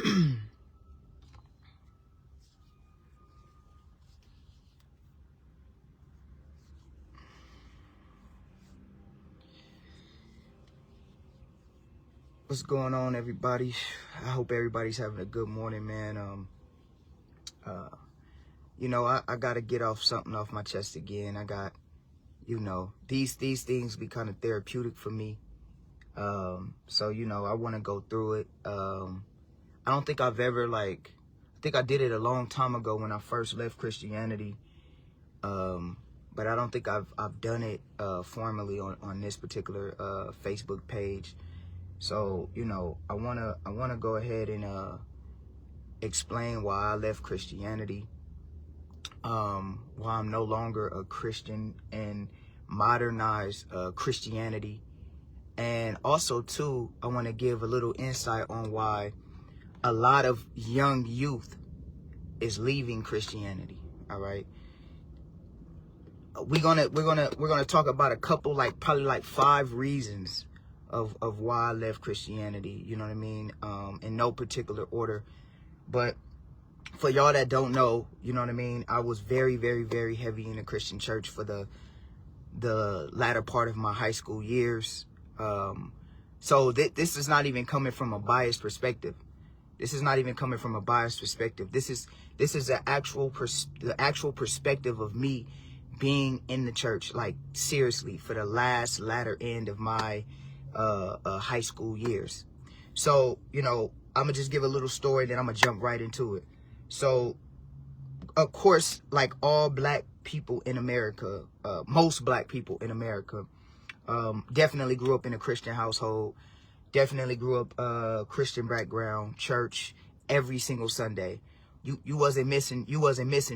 What's going on, everybody? I hope everybody's having a good morning, man. You know, I gotta get something off my chest again. I got, you know, these things be kind of therapeutic for me. So, you know, I want to go through it. I don't think I've ever, I think I did it a long time ago when I first left Christianity. But I don't think I've done it formally on this particular Facebook page. So, you know, I wanna go ahead and explain why I left Christianity, why I'm no longer a Christian, and modernize Christianity. And also, too, I want to give a little insight on why a lot of young youth is leaving Christianity. All right. We're gonna talk about a couple, probably 5 reasons of why I left Christianity. You know what I mean? In no particular order. But for y'all that don't know, you know what I mean, I was very, very, very heavy in the Christian church for the latter part of my high school years. So this is not even coming from a biased perspective. This is not even coming from a biased perspective. This is the actual perspective of me being in the church, like seriously, for the latter end of my high school years. So, you know, I'm gonna just give a little story, then I'm gonna jump right into it. So, of course, like all black people in America, most black people in America, definitely grew up in a Christian household, definitely grew up Christian background, church every single Sunday. You wasn't missing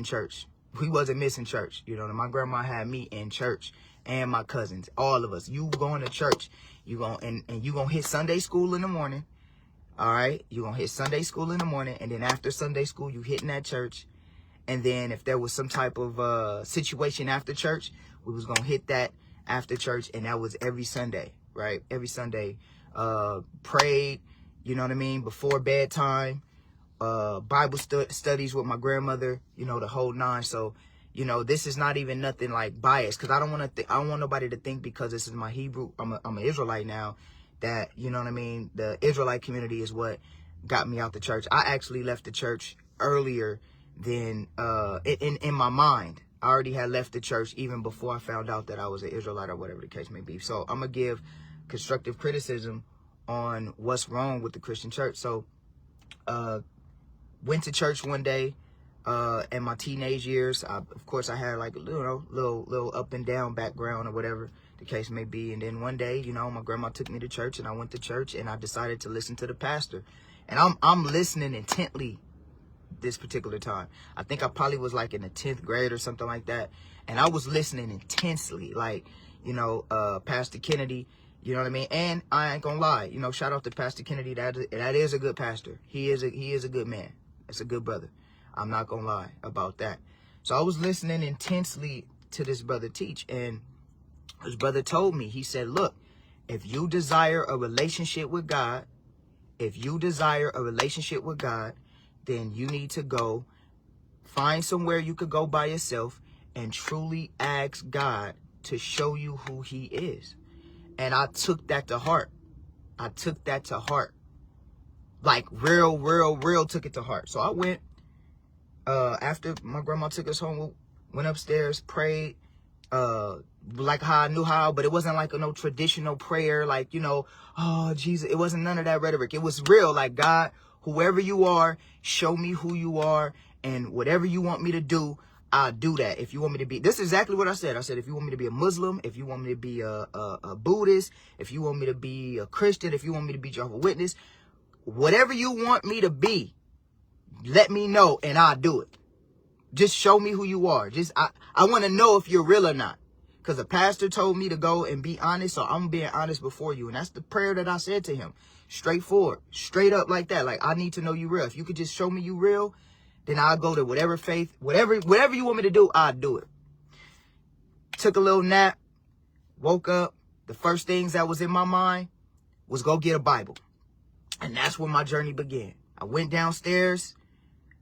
church. We wasn't missing church. You know, my grandma had me in church, and my cousins, all of us. You going to church, you gonna hit Sunday school in the morning. All right, you gonna hit Sunday school in the morning, and then after Sunday school, you hitting that church. And then if there was some type of situation after church, we was gonna hit that after church, and that was every Sunday, right? Every Sunday, prayed, you know what I mean, before bedtime, Bible studies with my grandmother, you know, the whole 9. So, you know, this is not even nothing like biased, because I don't want nobody to think because this is my Hebrew, I'm an Israelite now, that, you know what I mean, the Israelite community is what got me out the church. I actually left the church earlier than in my mind. I already had left the church even before I found out that I was an Israelite, or whatever the case may be. So I'm gonna give constructive criticism on what's wrong with the Christian church. So went to church one day in my teenage years. Of course, I had like a little up and down background, or whatever the case may be. And then one day, you know, my grandma took me to church, and I went to church, and I decided to listen to the pastor. And I'm listening intently this particular time. I think I probably was like in the 10th grade or something like that. And I was listening intensely, like, you know, Pastor Kennedy, you know what I mean? And I ain't gonna lie, you know, shout out to Pastor Kennedy. That is a good pastor. He is a good man. It's a good brother. I'm not gonna lie about that. So I was listening intensely to this brother teach, and his brother told me, he said, look, if you desire a relationship with God, then you need to go find somewhere you could go by yourself and truly ask God to show you who he is. And I took that to heart. Like real took it to heart. So I went, after my grandma took us home, went upstairs, prayed, like how I knew how, but it wasn't like no traditional prayer, like, you know, oh, Jesus. It wasn't none of that rhetoric. It was real, like, God, whoever you are, show me who you are, and whatever you want me to do, I'll do that. If you want me to be, this is exactly what I said. I said, if you want me to be a Muslim, if you want me to be a Buddhist, if you want me to be a Christian, if you want me to be Jehovah's Witness, whatever you want me to be, let me know and I'll do it. Just show me who you are. I want to know if you're real or not. Because the pastor told me to go and be honest, so I'm being honest before you. And that's the prayer that I said to him. Straightforward, straight up like that. Like, I need to know you real. If you could just show me you real, then I'll go to whatever faith, whatever you want me to do, I'll do it. Took a little nap, woke up. The first things that was in my mind was go get a Bible. And that's where my journey began. I went downstairs.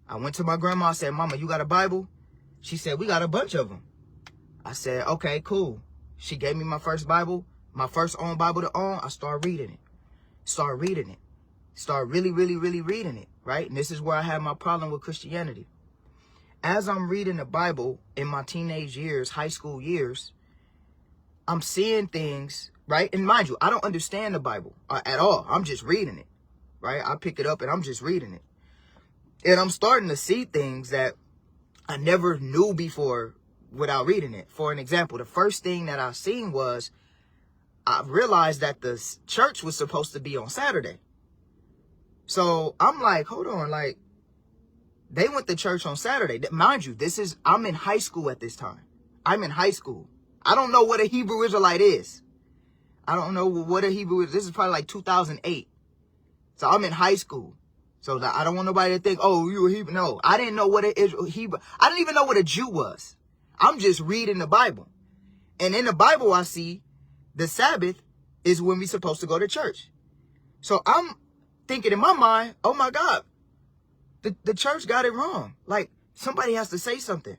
I went to my grandma. I said, Mama, you got a Bible? She said, we got a bunch of them. I said, okay, cool. She gave me my first Bible, my first own Bible to own. I started reading it. Start really, really, really reading it, right? And this is where I had my problem with Christianity. As I'm reading the Bible in my teenage years, high school years, I'm seeing things, right? And mind you, I don't understand the Bible at all. I'm just reading it, right? I pick it up and I'm just reading it. And I'm starting to see things that I never knew before without reading it. For an example, the first thing that I seen was I realized that the church was supposed to be on Saturday. So I'm like, hold on, like, they went to church on Saturday. Mind you, I'm in high school at this time. I'm in high school. I don't know what a Hebrew Israelite is. I don't know what a Hebrew is. This is probably like 2008. So I'm in high school. So I don't want nobody to think, oh, you a Hebrew. No, I didn't know what a Hebrew. I didn't even know what a Jew was. I'm just reading the Bible. And in the Bible, I see the Sabbath is when we're supposed to go to church. So I'm thinking in my mind, oh my God, the church got it wrong. Like, somebody has to say something.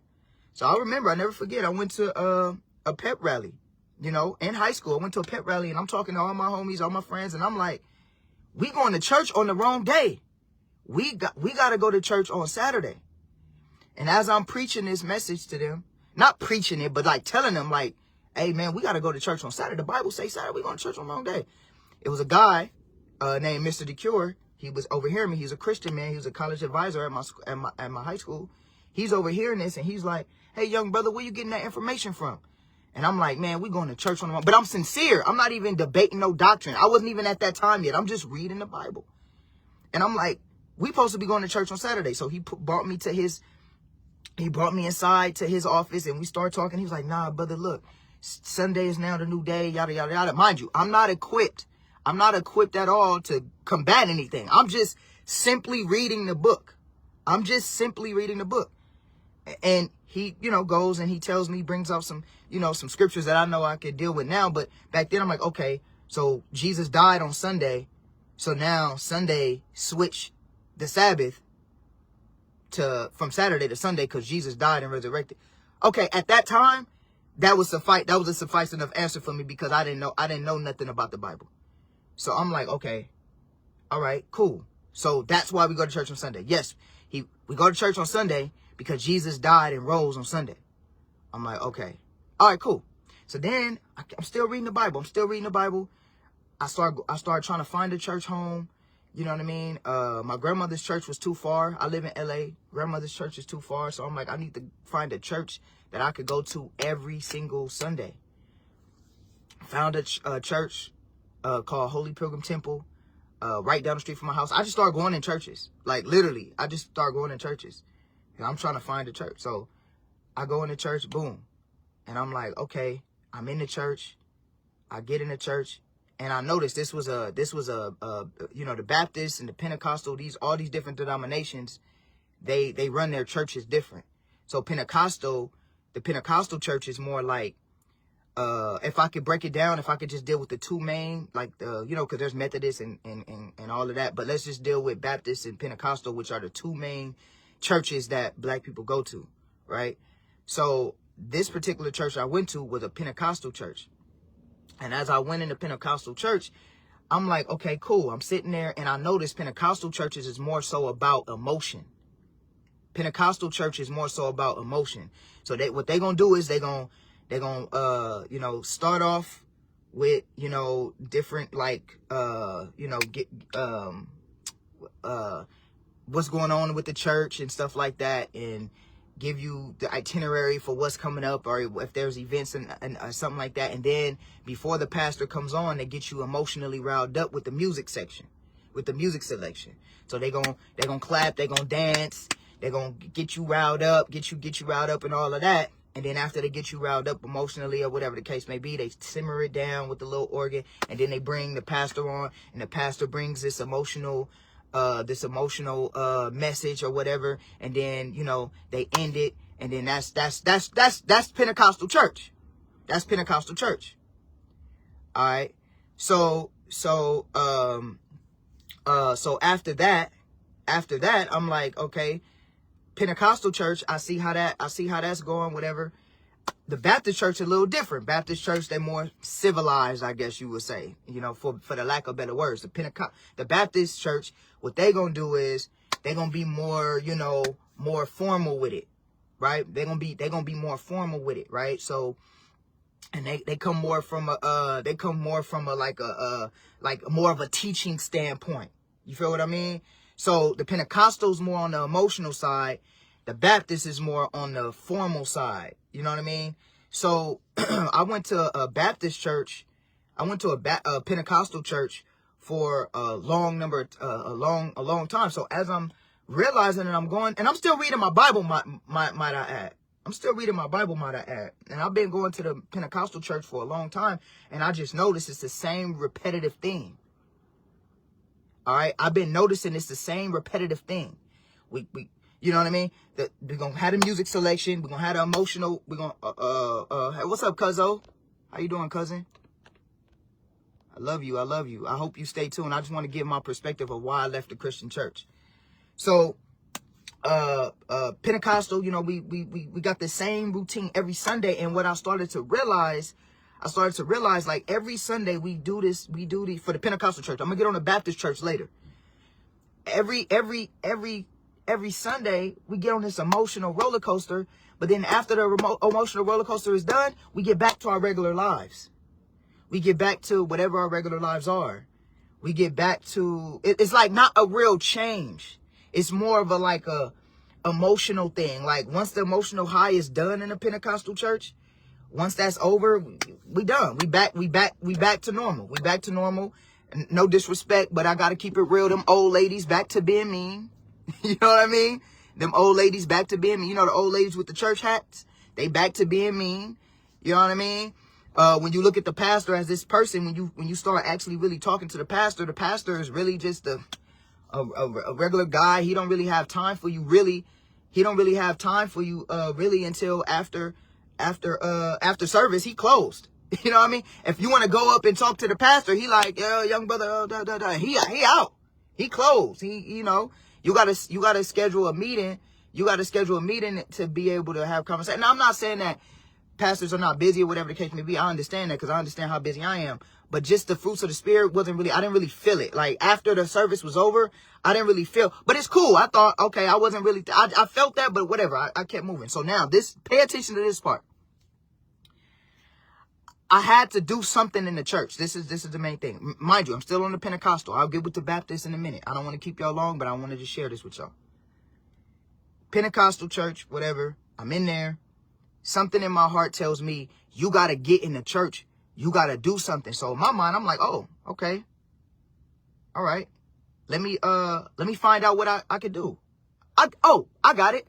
So I remember, I never forget, I went to a pep rally, you know, in high school. I went to a pep rally and I'm talking to all my homies, all my friends, and I'm like, we going to church on the wrong day. We got to go to church on Saturday. And as I'm preaching this message to them, not preaching it, but like telling them like, hey man, we got to go to church on Saturday. The Bible says Saturday, we going to church on the wrong day. It was a guy named Mr. DeCure. He was overhearing me. He's a Christian man. He was a college advisor at my high school. He's overhearing this and he's like, hey young brother, where you getting that information from? And I'm like, man, we going to church on the wrong. But I'm sincere. I'm not even debating no doctrine. I wasn't even at that time yet. I'm just reading the Bible. And I'm like, we supposed to be going to church on Saturday. So he brought me inside to his office and we started talking. He was like, nah, brother, look, Sunday is now the new day, yada, yada, yada. Mind you, I'm not equipped. I'm not equipped at all to combat anything. I'm just simply reading the book. I'm just simply reading the book. And he, you know, goes and he tells me, brings up some, you know, some scriptures that I know I could deal with now. But back then I'm like, okay, so Jesus died on Sunday. So now Sunday switch the Sabbath from Saturday to Sunday because Jesus died and resurrected. Okay, at that time, that was a suffice enough answer for me because I didn't know nothing about the Bible. So I'm like, okay, all right, cool. So that's why we go to church on Sunday. Yes, we go to church on Sunday because Jesus died and rose on Sunday. I'm like, okay, all right, cool. So then I'm still reading the Bible. I started trying to find a church home. You know what I mean? My grandmother's church was too far. I live in LA. Grandmother's church is too far. So I'm like, I need to find a church that I could go to every single Sunday. Found a church called Holy Pilgrim Temple right down the street from my house. I just started going in churches. Like, literally, I just started going in churches. And I'm trying to find a church. So I go in the church, boom. And I'm like, okay, I'm in the church. I get in the church. And I noticed this was you know, the Baptists and the Pentecostal, all these different denominations, they run their churches different. So the Pentecostal church is more like, if I could break it down, if I could just deal with the two main, like, you know, because there's Methodists and all of that. But let's just deal with Baptists and Pentecostal, which are the two main churches that black people go to, right? So this particular church I went to was a Pentecostal church. And as I went into Pentecostal church, I'm like, okay, cool. I'm sitting there and I noticed Pentecostal churches is more so about emotion. Pentecostal church is more so about emotion. So what they're going to do is they're going to, you know, start off with, you know, different, like, you know, what's going on with the church and stuff like that. And give you the itinerary for what's coming up or if there's events and something like that. And then before the pastor comes on, they get you emotionally riled up with the music section, with the music selection. So they're going to clap, they're going to dance, they're going to get you riled up, get you riled up and all of that. And then after they get you riled up emotionally or whatever the case may be, they simmer it down with the little organ. And then they bring the pastor on and the pastor brings this emotional message or whatever, and then, you know, they end it, and then that's Pentecostal church. That's Pentecostal church. All right. So after that, after that, I'm like, okay, Pentecostal church, I see how that's going, whatever. The Baptist church a little different. Baptist church, they're more civilized, I guess you would say, you know, for the lack of better words. The Baptist church, what they gonna do is they're gonna be more, you know, more formal with it, right? They're gonna be more formal with it, right? So, and they come more from like more of a teaching standpoint. You feel what I mean? So the Pentecostals more on the emotional side. The Baptist is more on the formal side. You know what I mean? So I went to a Baptist church. I went to a Pentecostal church for a long time. So as I'm realizing that I'm going, and I'm still reading my Bible, might I add. I'm still reading my Bible, might I add. And I've been going to the Pentecostal church for a long time, and I just noticed it's the same repetitive thing. All right? I've been noticing it's the same repetitive thing. We you know what I mean? We're going to have the music selection. We're going to have the emotional. We're going to, hey, what's up, cuzzo? How you doing, cousin? I love you. I love you. I hope you stay tuned. I just want to give my perspective of why I left the Christian church. So, Pentecostal, you know, we got the same routine every Sunday. And what I started to realize, like every Sunday we do this for the Pentecostal church. I'm gonna get on the Baptist church later. Every Sunday we get on this emotional roller coaster, but then after the emotional roller coaster is done, we get back to our regular lives. We get back to whatever our regular lives are. We get back to, it's like not a real change. It's more of a emotional thing. Like once the emotional high is done in a Pentecostal church, once that's over, we done. We back to normal. We back to normal. No disrespect, but I gotta keep it real. Them old ladies back to being mean. You know what I mean? Them old ladies back to being mean. You know the old ladies with the church hats? They back to being mean. You know what I mean? When you look at the pastor as this person, when you start actually really talking to the pastor is really just a regular guy. He don't really have time for you, really. He don't really have time for you, really, until after service, he closed. You know what I mean? If you want to go up and talk to the pastor, he like, yeah, young brother, he out. He closed. You know, you gotta schedule a meeting. You gotta schedule a meeting to be able to have conversation. Now, I'm not saying that pastors are not busy or whatever the case may be. I understand that because I understand how busy I am. But just the fruits of the spirit I didn't really feel it. Like after the service was over, I didn't really feel, but it's cool. I thought, okay, I wasn't really, I felt that, but whatever. I kept moving. So now pay attention to this part. I had to do something in the church. This is the main thing. Mind you, I'm still on the Pentecostal. I'll get with the Baptist in a minute. I don't want to keep y'all long, but I wanted to share this with y'all. Pentecostal church, whatever. I'm in there. Something in my heart tells me, you got to get in the church. You got to do something. So in my mind, I'm like, oh, okay. All right. Let me find out what I could do. I got it.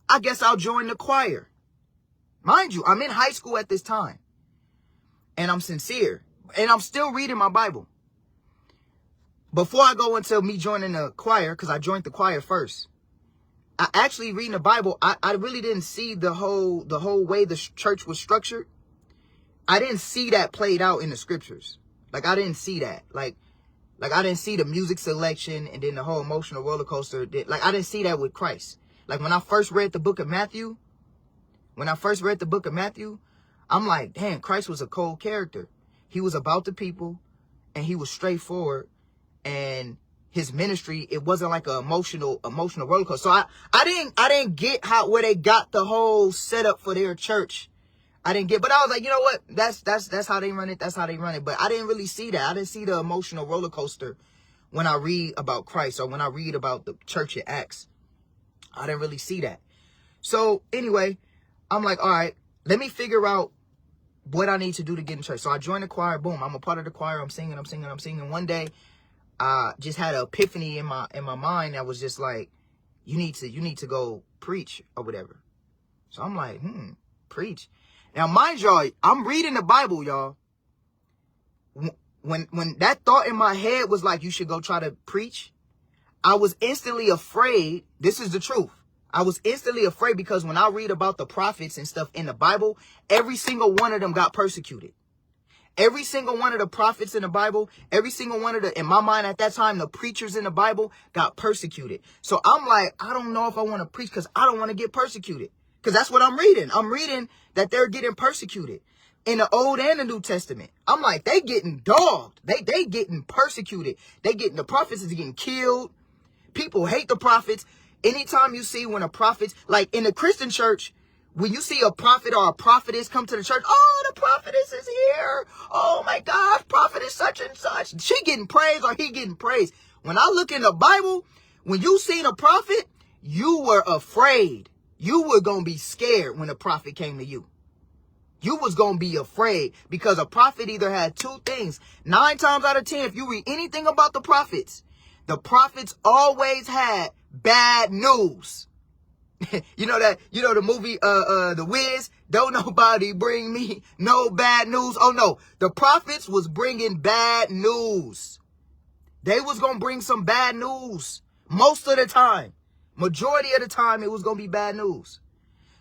I guess I'll join the choir. Mind you, I'm in high school at this time. And I'm sincere. And I'm still reading my Bible. Before I go into me joining the choir, because I joined the choir first, I actually reading the Bible, I really didn't see the whole way the church was structured. I didn't see that played out in the scriptures. Like, I didn't see that. Like I didn't see the music selection and then the whole emotional roller coaster. Like, I didn't see that with Christ. Like, when I first read the book of Matthew, I'm like, damn, Christ was a cold character. He was about the people and he was straightforward. And his ministry, it wasn't like an emotional roller coaster. So I didn't get where they got the whole setup for their church. I didn't get, but I was like, you know what? That's how they run it. That's how they run it. But I didn't really see that. I didn't see the emotional roller coaster when I read about Christ or when I read about the church in Acts. I didn't really see that. So anyway, I'm like, all right, let me figure out what I need to do to get in church. So I joined the choir. Boom, I'm a part of the choir. I'm singing. One day, I just had an epiphany in my mind that was just like, you need to go preach or whatever. So I'm like, preach. Now, mind y'all, I'm reading the Bible, y'all. When that thought in my head was like, you should go try to preach, I was instantly afraid. This is the truth. I was instantly afraid because when I read about the prophets and stuff in the Bible, every single one of them got persecuted. Every single one of the prophets in the Bible, every single one of in my mind at that time, the preachers in the Bible got persecuted. So I'm like, I don't know if I want to preach because I don't want to get persecuted. Because that's what I'm reading. I'm reading that they're getting persecuted in the Old and the New Testament. I'm like, they getting dogged. They getting persecuted. The prophets is getting killed. People hate the prophets. Anytime you see when a prophet, like in the Christian church, when you see a prophet or a prophetess come to the church, oh, the prophetess is here. Oh my gosh, prophetess such and such. She getting praised or he getting praised. When I look in the Bible, when you seen a prophet, you were afraid. You were going to be scared when a prophet came to you. You was going to be afraid because a prophet either had two things. 9 times out of 10, if you read anything about the prophets always had bad news. You know the movie, The Wiz, don't nobody bring me no bad news. Oh no, the prophets was bringing bad news. They was going to bring some bad news most of the time. Majority of the time, it was going to be bad news.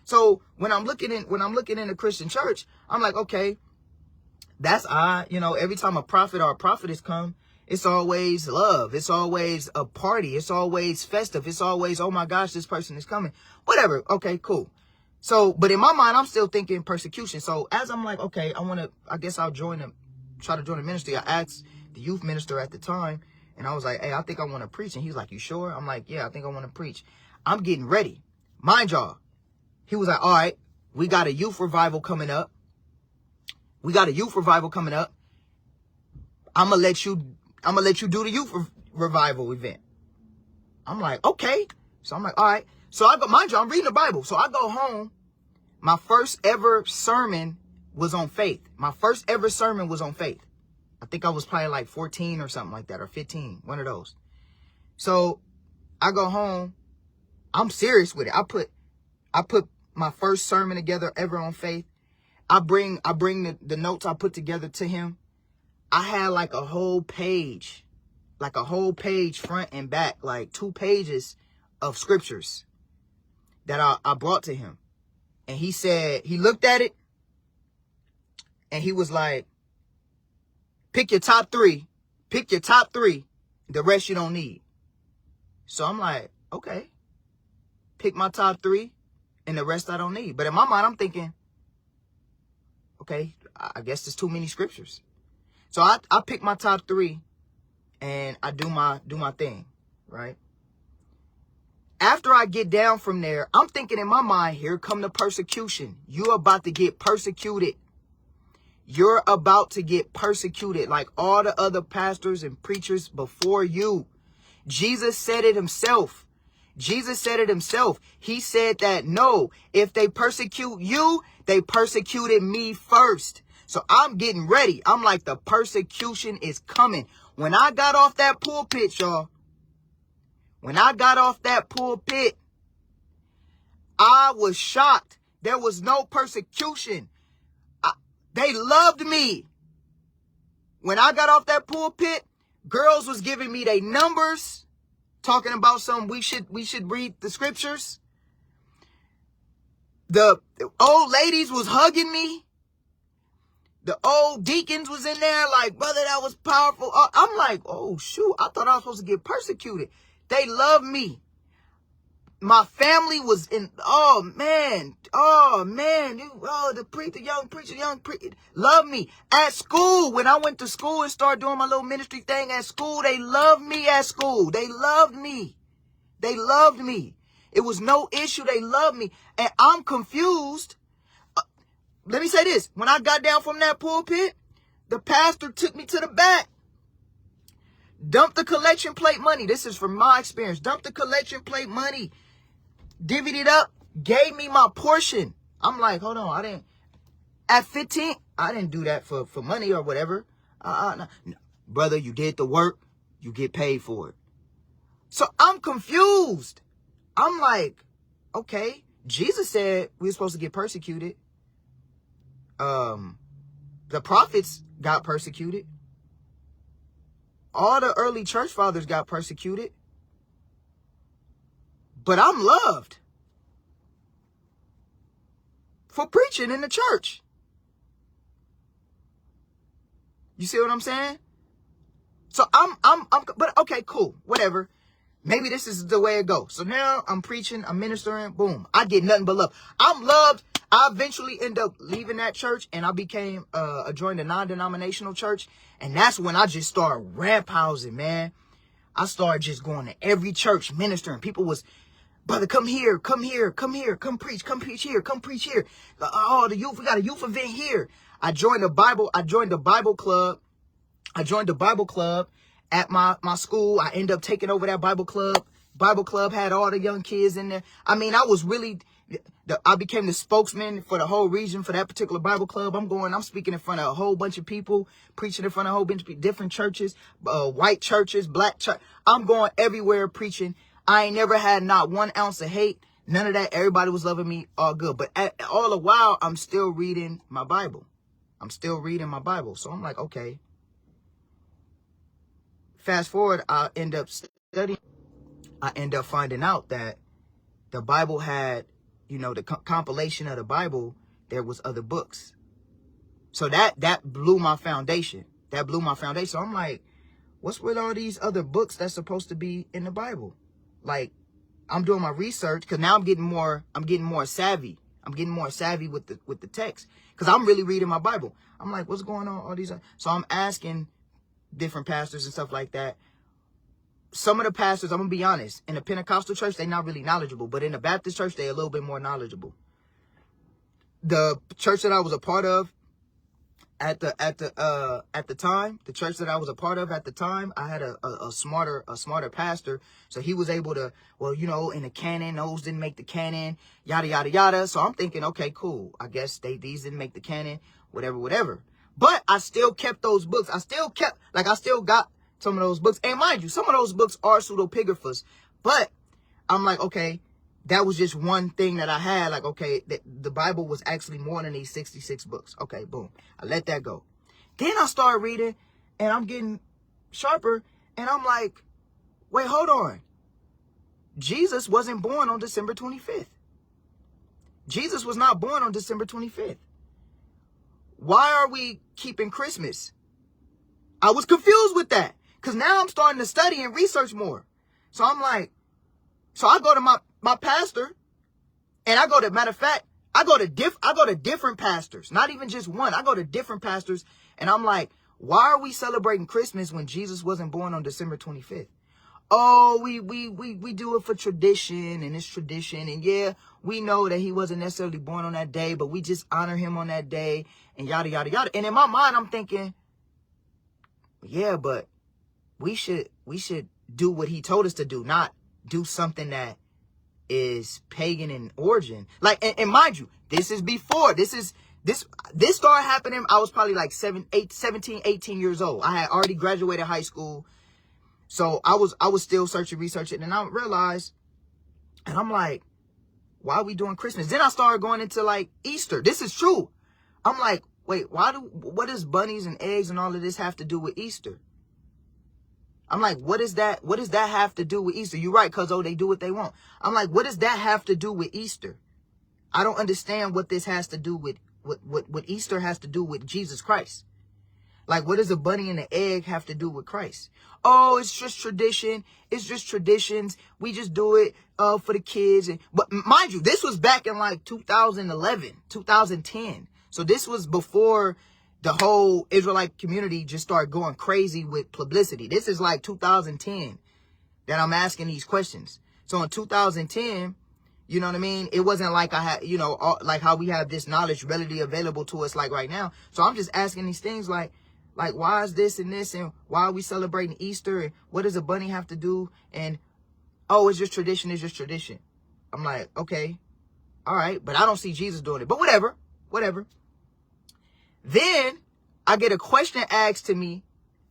So when I'm looking in the Christian church, I'm like, okay, that's odd. You know, every time a prophet or a prophetess come, it's always love. It's always a party. It's always festive. It's always, oh my gosh, this person is coming. Whatever. Okay, cool. So, but in my mind, I'm still thinking persecution. So as I'm like, okay, I guess I'll try to join the ministry. I asked the youth minister at the time, and I was like, hey, I think I want to preach. And he's like, you sure? I'm like, yeah, I think I want to preach. I'm getting ready. Mind y'all. He was like, all right, we got a youth revival coming up. I'm going to let you do the youth revival event. I'm like, okay. So I'm like, all right. So mind you, I'm reading the Bible. So I go home. My first ever sermon was on faith. I think I was probably like 14 or something like that, or 15, one of those. So I go home. I'm serious with it. I put my first sermon together ever on faith. I bring the notes I put together to him. I had like a whole page front and back, like 2 pages of scriptures that I brought to him. And he said, he looked at it and he was like, pick your top 3, the rest you don't need. So I'm like, okay, pick my top 3 and the rest I don't need. But in my mind, I'm thinking, okay, I guess there's too many scriptures. So I pick my top 3 and I do my thing, right? After I get down from there, I'm thinking in my mind, here come the persecution. You're about to get persecuted. Like all the other pastors and preachers before you. Jesus said it himself. He said that, no, if they persecute you, they persecuted me first. So I'm getting ready. I'm like, the persecution is coming. When I got off that pulpit, y'all, I was shocked. There was no persecution. They loved me. When I got off that pulpit, girls was giving me their numbers, talking about we should read the scriptures. The old ladies was hugging me. The old deacons was in there like, brother, that was powerful. I'm like, oh, shoot. I thought I was supposed to get persecuted. They loved me. My family was in, the young preacher, loved me. At school, when I went to school and started doing my little ministry thing at school, they loved me at school. They loved me. It was no issue. They loved me. And I'm confused. Let me say this. When I got down from that pulpit, the pastor took me to the back, dumped the collection plate money. This is from my experience. Dumped the collection plate money, divvied it up, gave me my portion. I'm like, hold on. At 15, I didn't do that for money or whatever. No. Brother, you did the work. You get paid for it. So I'm confused. I'm like, okay, Jesus said we were supposed to get persecuted. The prophets got persecuted. All the early church fathers got persecuted. But I'm loved for preaching in the church. You see what I'm saying? So but okay, cool, whatever. Maybe this is the way it goes. So now I'm preaching, I'm ministering, boom. I get nothing but love. I'm loved. I eventually end up leaving that church, and I became, I joined a non-denominational church. And that's when I just started rap housing, man. I started just going to every church ministering. People was, brother, come here, come here, come here, come preach here, come preach here. Oh, the youth, we got a youth event here. I joined the Bible club. At my school. I ended up taking over that Bible club. Bible club had all the young kids in there. I mean, I became the spokesman for the whole region for that particular Bible club. I'm speaking in front of a whole bunch of people, preaching in front of a whole bunch of different churches, white churches, black church. I'm going everywhere preaching. I ain't never had not 1 ounce of hate. None of that. Everybody was loving me, all good. But all the while, I'm still reading my Bible. So I'm like, okay. Fast forward, I end up studying. I end up finding out that the Bible had, the compilation of the Bible, there was other books. So that blew my foundation. So I'm like, what's with all these other books that's supposed to be in the Bible? Like, I'm doing my research because now I'm getting more savvy. I'm getting more savvy with the text because I'm really reading my Bible. I'm like, what's going on? All these. So I'm asking different pastors and stuff like that. Some of the pastors, I'm gonna be honest, in the Pentecostal church, they're not really knowledgeable, but in the Baptist church, they're a little bit more knowledgeable. The church that I was a part of at the time, I had a smarter pastor, so he was able to, in the canon, those didn't make the canon, yada yada yada. So I'm thinking, okay, cool. I guess these didn't make the canon, whatever. But I still kept those books. I still got some of those books. And mind you, some of those books are pseudepigraphas. But I'm like, okay, that was just one thing that I had. Like, okay, the Bible was actually more than these 66 books. Okay, boom. I let that go. Then I started reading, and I'm getting sharper. And I'm like, wait, hold on. Jesus wasn't born on December 25th. Jesus was not born on December 25th. Why are we keeping Christmas? I was confused with that because now I'm starting to study and research more. So I'm like, so I go to my pastor, and I go to different pastors, not even just one. I go to different pastors, and I'm like, why are we celebrating Christmas when Jesus wasn't born on December 25th? Oh, we do it for tradition, and it's tradition. And yeah, we know that he wasn't necessarily born on that day, but we just honor him on that day and yada, yada, yada. And in my mind, I'm thinking, yeah, but we should do what he told us to do, not do something that is pagan in origin. Like, and mind you, this started happening. I was probably like 17, 18 years old. I had already graduated high school. So I was still researching, and I realized, and I'm like, why are we doing Christmas? Then I started going into like Easter. This is true. I'm like, wait, what does bunnies and eggs and all of this have to do with Easter? I'm like, what does that have to do with Easter? You're right, cuz they do what they want. I'm like, what does that have to do with Easter? I don't understand what this has to do with what Easter has to do with Jesus Christ. Like, what does a bunny and an egg have to do with Christ? Oh, it's just tradition. It's just traditions. We just do it for the kids. But mind you, this was back in like 2011, 2010. So this was before the whole Israelite community just started going crazy with publicity. This is like 2010 that I'm asking these questions. So in 2010, you know what I mean? It wasn't like I had, like how we have this knowledge readily available to us like right now. So I'm just asking these things like why is this and this, and why are we celebrating Easter, and what does a bunny have to do? And, oh, it's just tradition. I'm like, okay, all right, but I don't see Jesus doing it. But whatever. Then I get a question asked to me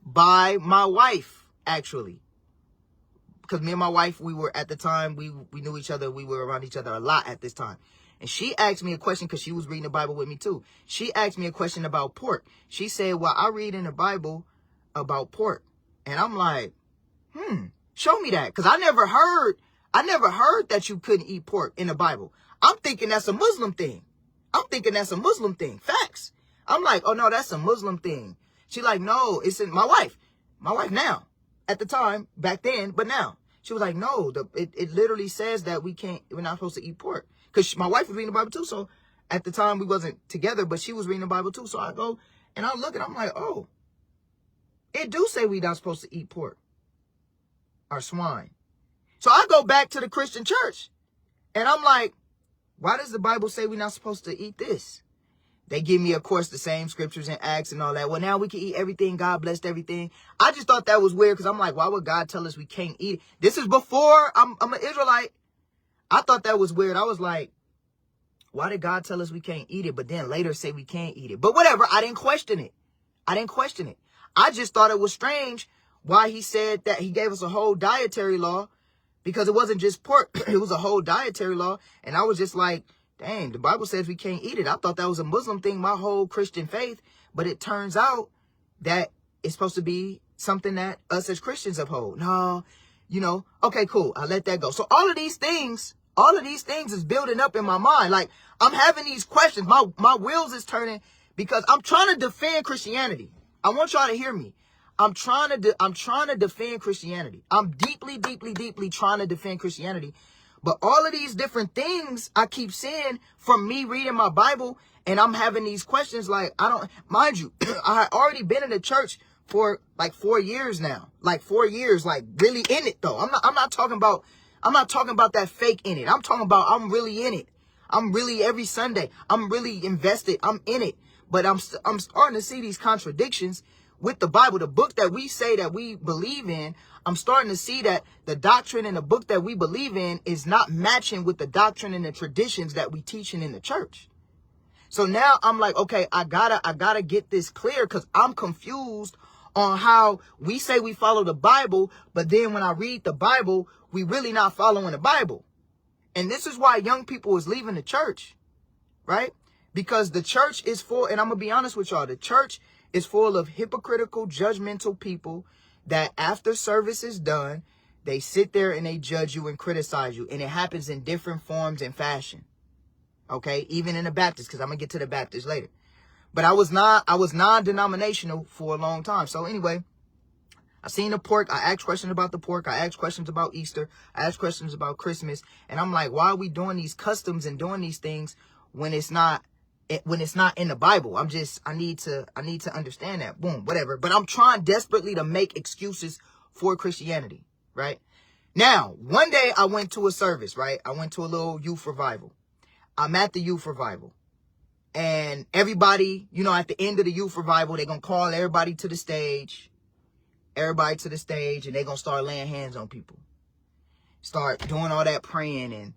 by my wife, actually. Because me and my wife, we were at the time, we knew each other. We were around each other a lot at this time. And she asked me a question because she was reading the Bible with me too. She asked me a question about pork. She said, well, I read in the Bible about pork. And I'm like, show me that. Because I never heard that you couldn't eat pork in the Bible. I'm thinking that's a Muslim thing. Facts. I'm like, oh no, that's a Muslim thing. She like, no, it's in my wife now, at the time, back then, but now. She was like, no, it literally says that we're not supposed to eat pork. Because my wife was reading the Bible too. So at the time we wasn't together, but she was reading the Bible too. So I go and I look and I'm like, oh, it do say we not supposed to eat pork or swine. So I go back to the Christian church and I'm like, why does the Bible say we're not supposed to eat this? They give me, of course, the same scriptures in Acts and all that. Well, now we can eat everything. God blessed everything. I just thought that was weird because I'm like, why would God tell us we can't eat it? This is before I'm an Israelite. I thought that was weird. I was like, why did God tell us we can't eat it, but then later say we can't eat it? But whatever, I didn't question it. I just thought it was strange why he said that he gave us a whole dietary law, because it wasn't just pork. It was a whole dietary law. And I was just like, dang, the Bible says we can't eat it. I thought that was a Muslim thing, my whole Christian faith. But it turns out that it's supposed to be something that us as Christians uphold. No, okay, cool. I let that go. So all of these things is building up in my mind. Like, I'm having these questions. My wheels is turning because I'm trying to defend Christianity. I want y'all to hear me. I'm trying to defend Christianity. I'm deeply trying to defend Christianity. But all of these different things I keep seeing from me reading my Bible, and I'm having these questions like, mind you, I had already been in the church for like 4 years now. Like 4 years, like really in it though. I'm not talking about that fake in it. I'm talking about I'm really in it. I'm really every Sunday. I'm really invested. I'm in it. But I'm starting to see these contradictions with the Bible, the book that we say that we believe in. I'm starting to see that the doctrine in the book that we believe in is not matching with the doctrine and the traditions that we teaching in the church. So now I'm like, okay, I gotta get this clear, because I'm confused on how we say we follow the Bible, but then when I read the Bible, we really not following the Bible. And this is why young people is leaving the church, right? Because the church is full, and I'm gonna be honest with y'all, the church is full of hypocritical, judgmental people that after service is done, they sit there and they judge you and criticize you. And it happens in different forms and fashion. Okay, even in the Baptist, because I'm gonna get to the Baptist later. But I was non-denominational for a long time. So anyway, I seen the pork. I asked questions about the pork. I asked questions about Easter. I asked questions about Christmas. And I'm like, why are we doing these customs and doing these things when it's not in the Bible? I need to understand that. Boom, whatever. But I'm trying desperately to make excuses for Christianity, right? Now, one day I went to a service, right? I went to a little youth revival. I'm at the youth revival. And everybody, at the end of the youth revival, they're going to call everybody to the stage. And they're going to start laying hands on people. Start doing all that praying and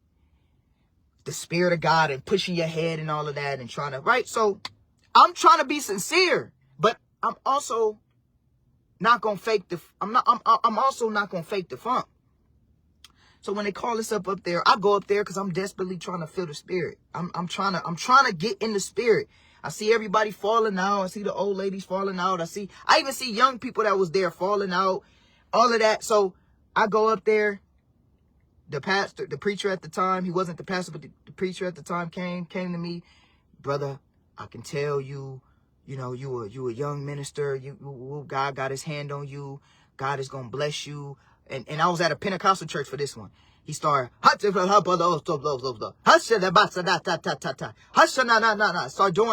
the Spirit of God and pushing your head and all of that and trying to, right? So I'm trying to be sincere, but I'm also not going to fake I'm also not going to fake the funk. So when they call us up there, I go up there because I'm desperately trying to feel the Spirit. I'm trying to get in the Spirit. I see everybody falling out. I see the old ladies falling out. I even see young people that was there falling out, all of that. So I go up there. The preacher at the time, he wasn't the pastor, but the preacher at the time came to me. Brother, I can tell you a young minister. God got his hand on you. God is going to bless you. And I was at a Pentecostal church for this one. He started, start doing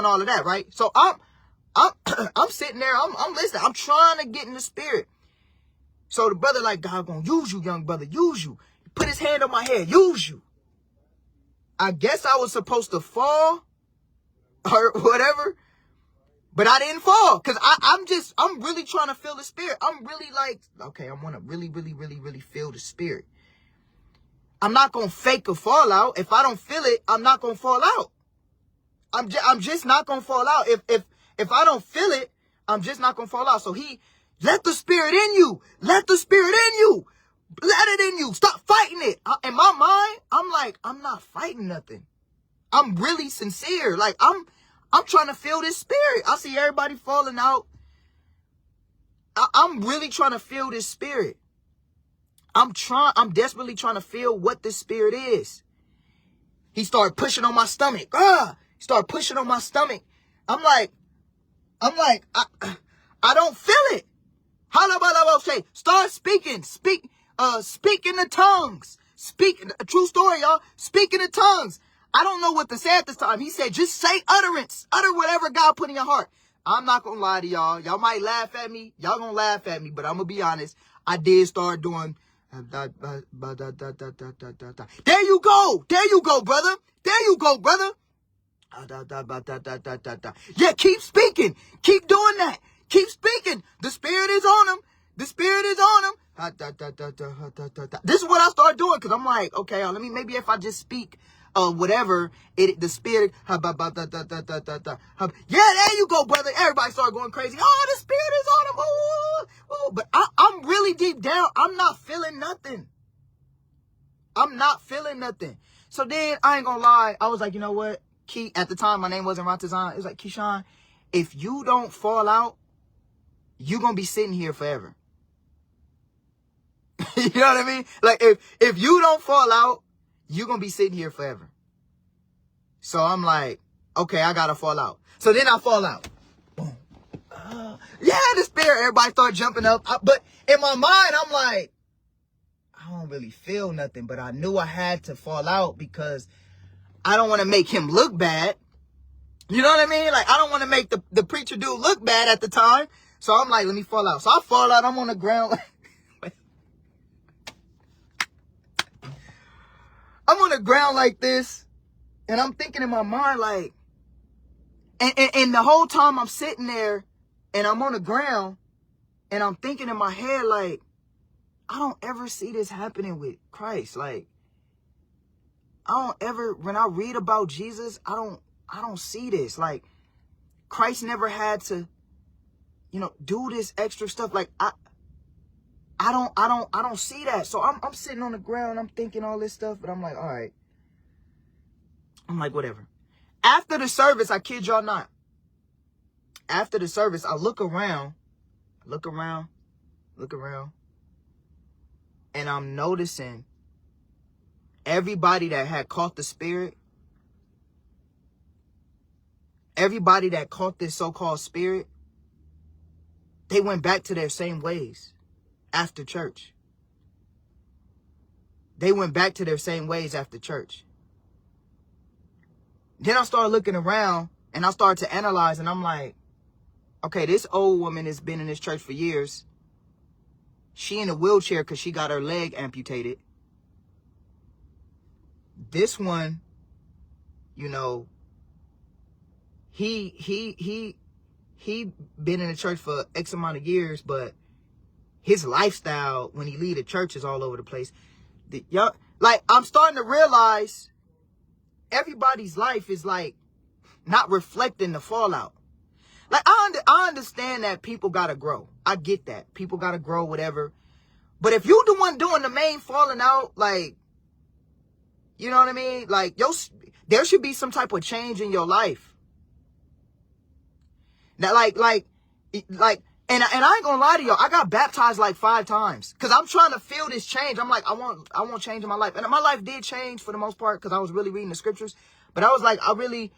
all of that, right? So I'm sitting there, I'm listening. I'm trying to get in the Spirit. So the brother like, God gonna use you, young brother, use you. Put his hand on my head, use you. I guess I was supposed to fall or whatever, but I didn't fall because I'm really trying to feel the Spirit. I'm really like, okay, I want to really feel the Spirit. I'm not going to fake a fallout. If I don't feel it, I'm not going to fall out. I'm just not going to fall out. If I don't feel it, I'm just not going to fall out. So let the Spirit in you. Let the Spirit in you. Let it in you. Stop fighting it. In my mind, I'm like, I'm not fighting nothing. I'm really sincere. Like, I'm trying to feel this Spirit. I see everybody falling out. I'm really trying to feel this Spirit. I'm desperately trying to feel what this Spirit is. He started pushing on my stomach. He started pushing on my stomach. I'm like, I don't feel it. Start speaking. Speak in the tongues. A true story, y'all. Speak in the tongues. I don't know what to say at this time. He said, just say utterance. Utter whatever God put in your heart. I'm not going to lie to y'all. Y'all might laugh at me. Y'all going to laugh at me, but I'm going to be honest. I did start doing. There you go. There you go, brother. There you go, brother. Yeah, keep speaking. Keep doing that. Keep speaking. The Spirit is on him. The Spirit is on him. This is what I start doing because I'm like, okay, let me, maybe if I just speak whatever, the Spirit. Yeah, there you go, brother. Everybody started going crazy. Oh, the Spirit is on him. Oh. But I'm really deep down. I'm not feeling nothing. I'm not feeling nothing. So then, I ain't gonna lie. I was like, you know what? At the time, my name wasn't Ratazan. It was like, Keyshawn, if you don't fall out, you're going to be sitting here forever. You know what I mean? Like, if you don't fall out, you're going to be sitting here forever. So I'm like, okay, I got to fall out. So then I fall out. Boom. Yeah, the Spirit, everybody start jumping up. But in my mind, I'm like, I don't really feel nothing. But I knew I had to fall out because I don't want to make him look bad. You know what I mean? Like, I don't want to make the preacher dude look bad at the time. So I'm like, let me fall out. So I fall out. I'm on the ground. I'm on the ground like this. And I'm thinking in my mind, like, and the whole time I'm sitting there and I'm on the ground and I'm thinking in my head, like, I don't ever see this happening with Christ. Like, I don't ever, when I read about Jesus, I don't see this. Like, Christ never had to, do this extra stuff. Like, I don't see that. So I'm sitting on the ground, I'm thinking all this stuff, but I'm like, all right. I'm like, whatever. After the service, I kid y'all not. After the service, I look around, and I'm noticing everybody that had caught the Spirit, everybody that caught this so-called Spirit, they went back to their same ways after church. They went back to their same ways after church. Then I started looking around and I started to analyze, and I'm like, okay, this old woman has been in this church for years. She in a wheelchair because she got her leg amputated. This one, he been in the church for X amount of years, but his lifestyle when he leave the church is all over the place. I'm starting to realize everybody's life is like not reflecting the fallout. Like, I understand that people gotta grow. I get that. People gotta grow, whatever. But if you the one doing the main falling out, like, you know what I mean? Like, there should be some type of change in your life. That and I ain't gonna lie to y'all, I got baptized like 5 times. Cause I'm trying to feel this change. I'm like, I want change in my life. And my life did change for the most part, cause I was really reading the scriptures. But I was like, I really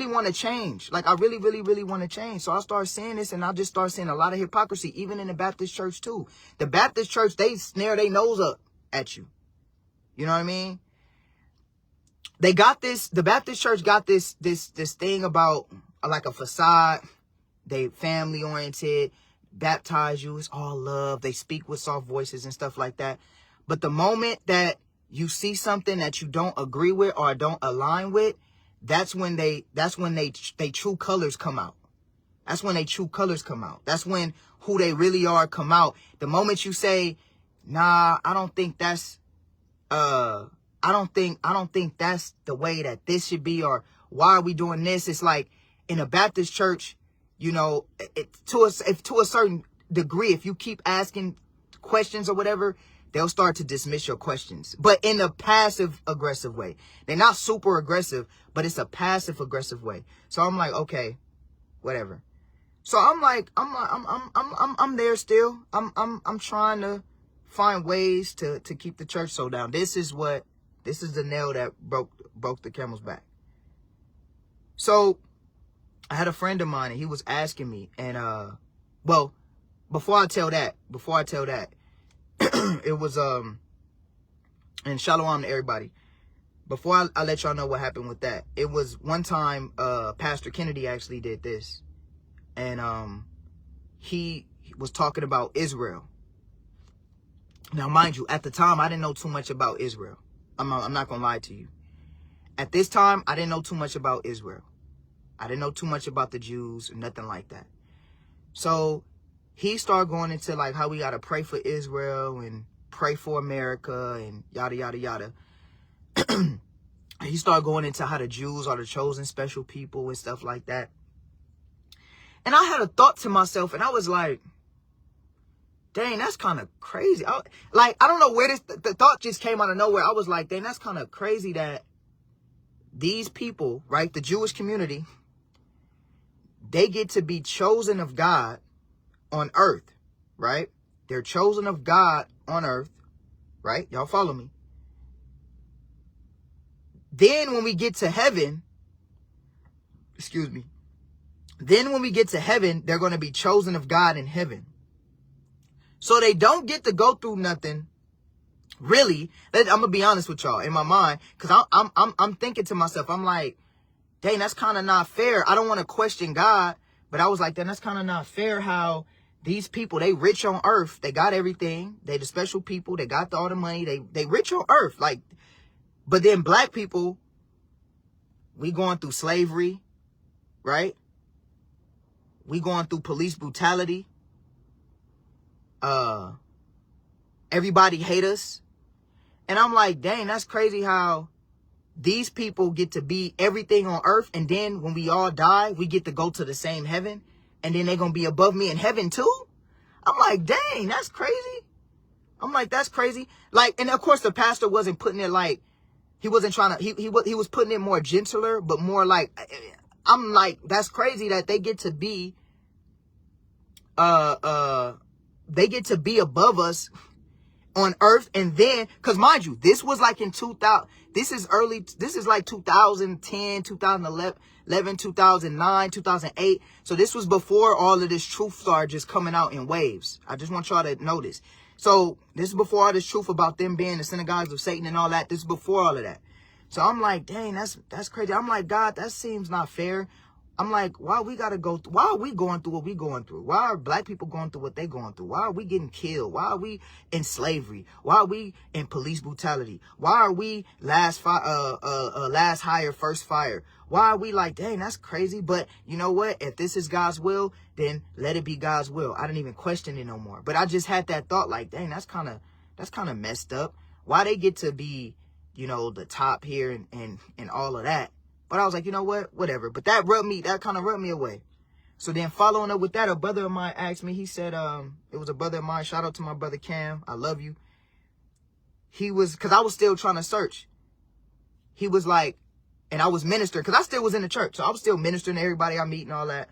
want to change. Like, I really, really, really want to change. So I started seeing this, and I just started seeing a lot of hypocrisy, even in the Baptist church too. The Baptist church, they snare their nose up at you. You know what I mean? They got this, the Baptist church got this thing about like a facade. They family oriented, baptize you, it's all love. They speak with soft voices and stuff like that. But the moment that you see something that you don't agree with or don't align with, that's when they true colors come out. That's when they true colors come out. That's when who they really are come out. The moment you say, nah, I don't think that's I don't think that's the way that this should be, or why are we doing this? It's like in a Baptist church, to a certain degree, if you keep asking questions or whatever, they'll start to dismiss your questions, but in a passive aggressive way. They're not super aggressive, but it's a passive aggressive way. So I'm like, okay, whatever. So I'm there still. I'm trying to find ways to keep the church sold down. This is the nail that broke the camel's back. So I had a friend of mine, and he was asking me, and well, before I tell that, it was, and shalom to everybody. Before I let y'all know what happened with that, it was one time, Pastor Kennedy actually did this. And, he was talking about Israel. Now, mind you, at the time, I didn't know too much about Israel. I'm not going to lie to you. At this time, I didn't know too much about Israel. I didn't know too much about the Jews or nothing like that. So he started going into like how we got to pray for Israel and pray for America and yada, yada, yada. He started going into how the Jews are the chosen special people and stuff like that. And I had a thought to myself, and I was like, dang, that's kind of crazy. I don't know where the thought just came out of nowhere. I was like, dang, that's kind of crazy that these people, right, the Jewish community, they get to be chosen of God on earth, right? They're chosen of God on earth, right? Y'all follow me? Then when we get to heaven, excuse me, then when we get to heaven, they're going to be chosen of God in heaven. So they don't get to go through nothing, really. I'm going to be honest with y'all in my mind, because I'm thinking to myself, I'm like, dang, that's kind of not fair. I don't want to question God, but I was like, dang, that's kind of not fair how these people, they rich on earth. They got everything. They the special people. They got all the money. They rich on earth. Like, but then black people, we going through slavery, right? We going through police brutality. Everybody hate us. And I'm like, dang, that's crazy how these people get to be everything on earth. And then when we all die, we get to go to the same heaven. And then they're going to be above me in heaven too. I'm like, dang, that's crazy. I'm like, that's crazy. Like, and of course the pastor wasn't putting it like, he wasn't trying to, he was putting it more gentler, but more like, I'm like, that's crazy that they get to be, they get to be above us on earth. And then, cause mind you, this was like in 2000, this is like 2010, 2011, 2009, 2008. So this was before all of this truth started just coming out in waves. I just want y'all to notice. So this is before all this truth about them being the synagogues of Satan and all that. This is before all of that. So I'm like, dang, that's crazy. I'm like, God, that seems not fair. I'm like, why are we going through what we going through? Why are black people going through what they going through? Why are we getting killed? Why are we in slavery? Why are we in police brutality? Why are we last hire, first fire? Why are we like, dang, that's crazy. But you know what? If this is God's will, then let it be God's will. I didn't even question it no more. But I just had that thought like, dang, that's kind of messed up. Why they get to be, you know, the top here and all of that. But I was like, you know what? Whatever. But that kind of rubbed me away. So then following up with that, a brother of mine asked me, he said, it was a brother of mine. Shout out to my brother Cam. I love you. Cause I was still trying to search. He was like, and I was ministering, cause I still was in the church. So I was still ministering to everybody I meet and all that.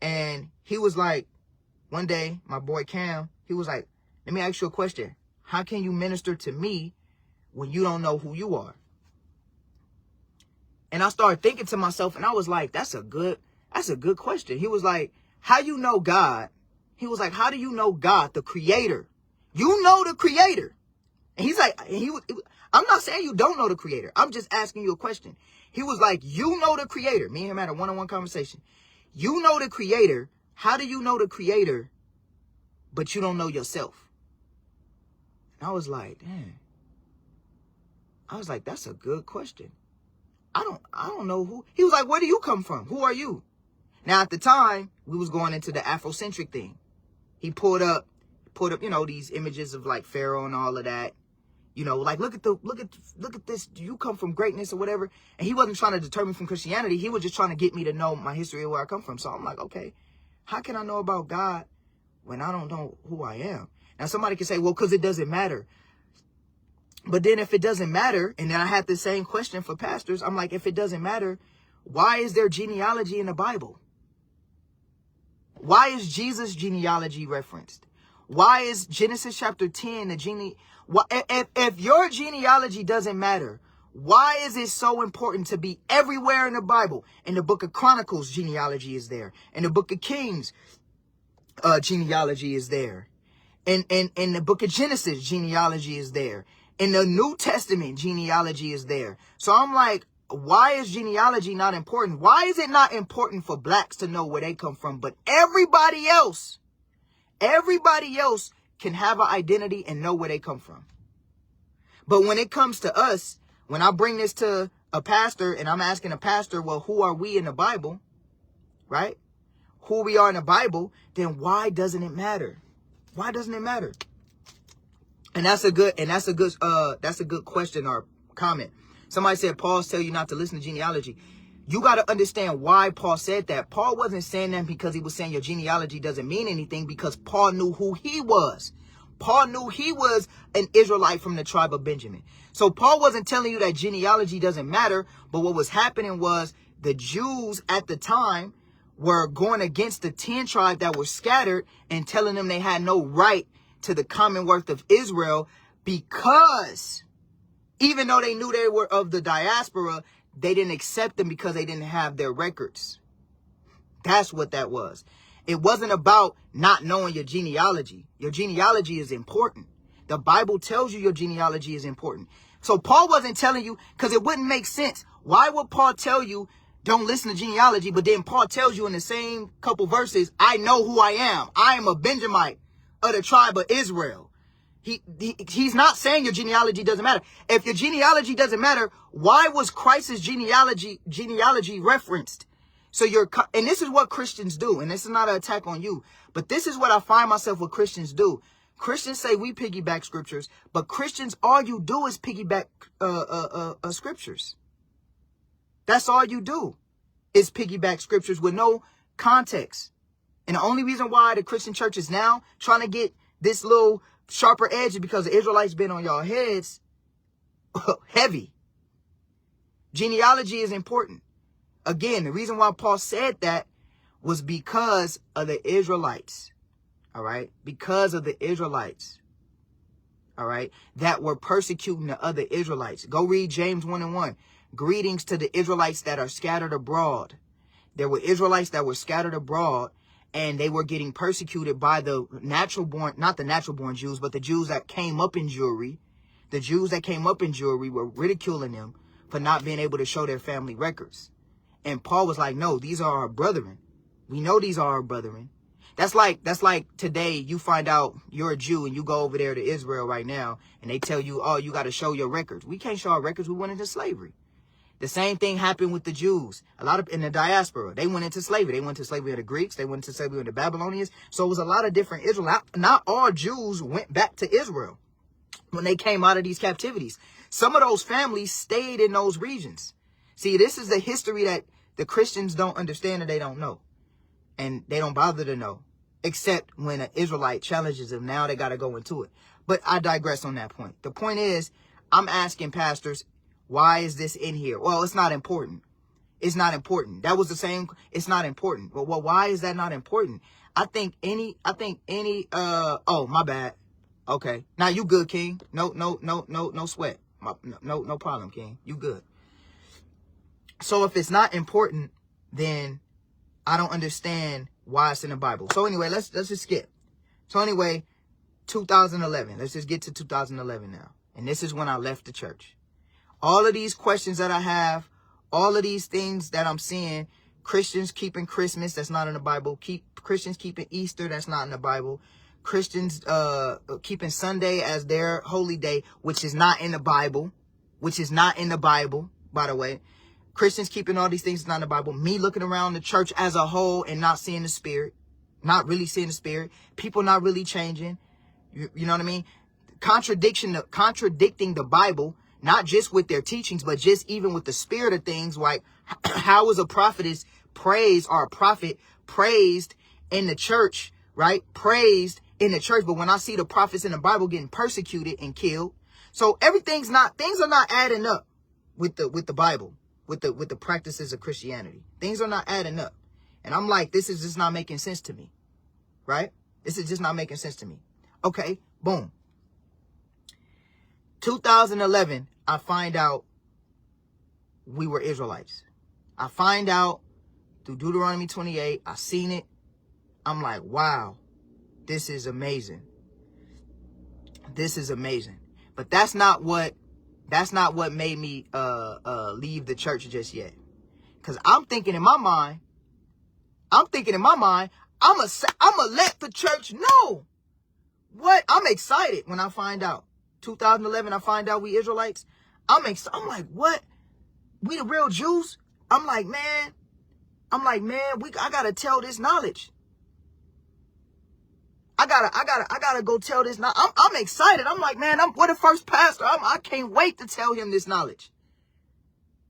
And he was like, one day, my boy Cam, he was like, let me ask you a question. How can you minister to me when you don't know who you are? And I started thinking to myself, and I was like, that's a good question. He was like, how you know God? He was like, how do you know God, the creator? You know the creator. And he's like, I'm not saying you don't know the creator. I'm just asking you a question. He was like, you know the creator. Me and him had a one-on-one conversation. You know the creator. How do you know the creator, but you don't know yourself? And I was like, damn. I was like, that's a good question. I don't know who. He was like, where do you come from? Who are you? Now, at the time, we was going into the Afrocentric thing. He pulled up, you know, these images of like Pharaoh and all of that. You know, like, look at this. Do you come from greatness or whatever? And he wasn't trying to deter me from Christianity. He was just trying to get me to know my history of where I come from. So I'm like, okay, how can I know about God when I don't know who I am? Now, somebody can say, well, because it doesn't matter. But then if it doesn't matter, and then I had the same question for pastors, I'm like, if it doesn't matter, why is there genealogy in the Bible? Why is Jesus' genealogy referenced? Why is Genesis chapter 10, if your genealogy doesn't matter, why is it so important to be everywhere in the Bible? In the book of Chronicles, genealogy is there. In the book of Kings, genealogy is there. In the book of Genesis, genealogy is there. In the New Testament, genealogy is there. So I'm like, why is genealogy not important? Why is it not important for blacks to know where they come from? But everybody else can have an identity and know where they come from. But when it comes to us, when I bring this to a pastor and I'm asking a pastor, well, who are we in the Bible? Right? Who we are in the Bible, then why doesn't it matter? Why doesn't it matter? And that's a good question or comment. Somebody said Paul's tell you not to listen to genealogy. You got to understand why Paul said that. Paul wasn't saying that because he was saying your genealogy doesn't mean anything, because Paul knew who he was. Paul knew he was an Israelite from the tribe of Benjamin. So Paul wasn't telling you that genealogy doesn't matter, but what was happening was the Jews at the time were going against the 10 tribes that were scattered and telling them they had no right to the Commonwealth of Israel, because even though they knew they were of the diaspora, they didn't accept them because they didn't have their records. That's what that was. It wasn't about not knowing your genealogy. Your genealogy is important. The Bible tells you your genealogy is important. So Paul wasn't telling you, because it wouldn't make sense. Why would Paul tell you don't listen to genealogy, but then Paul tells you in the same couple verses, I know who I am. I am a Benjamite of the tribe of Israel. He's not saying your genealogy doesn't matter. If your genealogy doesn't matter, why was Christ's genealogy referenced? And this is what Christians do, and this is not an attack on you, but this is what I find myself what Christians do. Christians say we piggyback scriptures, but Christians, all you do is piggyback scriptures. That's all you do is piggyback scriptures with no context. And the only reason why the Christian church is now trying to get this little sharper edge is because the Israelites been on y'all heads heavy. Genealogy is important. Again, the reason why Paul said that was because of the Israelites. All right. Because of the Israelites. All right. That were persecuting the other Israelites. Go read James 1:1. Greetings to the Israelites that are scattered abroad. There were Israelites that were scattered abroad, and they were getting persecuted by the not the natural born Jews, but the Jews that came up in Jewry. The Jews that came up in Jewry were ridiculing them for not being able to show their family records. And Paul was like, no, these are our brethren. We know these are our brethren. That's like today you find out you're a Jew and you go over there to Israel right now and they tell you, oh, you got to show your records. We can't show our records. We went into slavery. The same thing happened with the Jews. A lot of in the diaspora, they went into slavery. They went to slavery of the Greeks. They went to slavery of the Babylonians. So it was a lot of different Israel. Not all Jews went back to Israel when they came out of these captivities. Some of those families stayed in those regions. See, this is the history that the Christians don't understand and they don't know. And they don't bother to know. Except when an Israelite challenges them. Now they got to go into it. But I digress on that point. The point is, I'm asking pastors, why is this in here? Well, it's not important. It's not important. That was the same. It's not important. Well, why is that not important? I think any, oh, my bad. Okay. Now you good, King. No sweat. No problem, King. You good. So if it's not important, then I don't understand why it's in the Bible. So anyway, let's just skip. So anyway, 2011. Let's just get to 2011 now. And this is when I left the church. All of these questions that I have, all of these things that I'm seeing, Christians keeping Christmas, that's not in the Bible. Christians keeping Easter, that's not in the Bible. Christians keeping Sunday as their holy day, which is not in the Bible. Which is not in the Bible, by the way. Christians keeping all these things not in the Bible. Me looking around the church as a whole and not seeing the Spirit. Not really seeing the Spirit. People not really changing. You know what I mean? Contradicting the Bible, not just with their teachings, but just even with the spirit of things. Like, how is a prophetess praised or a prophet praised in the church, right? Praised in the church. But when I see the prophets in the Bible getting persecuted and killed. So things are not adding up with the Bible. With the practices of Christianity. Things are not adding up. And I'm like, this is just not making sense to me. Right? This is just not making sense to me. Okay, boom. 2011, I find out we were Israelites. I find out through Deuteronomy 28. I seen it. I'm like, wow. This is amazing. This is amazing. But that's not what made me leave the church just yet. Cause I'm thinking in my mind, I'ma let the church know. What? I'm excited when I find out. 2011, I find out we Israelites. I'm like, what? We the real Jews? I'm like, man, I gotta tell this knowledge. I gotta go tell this. I'm excited. I'm like, man, we're the first pastor. I can't wait to tell him this knowledge.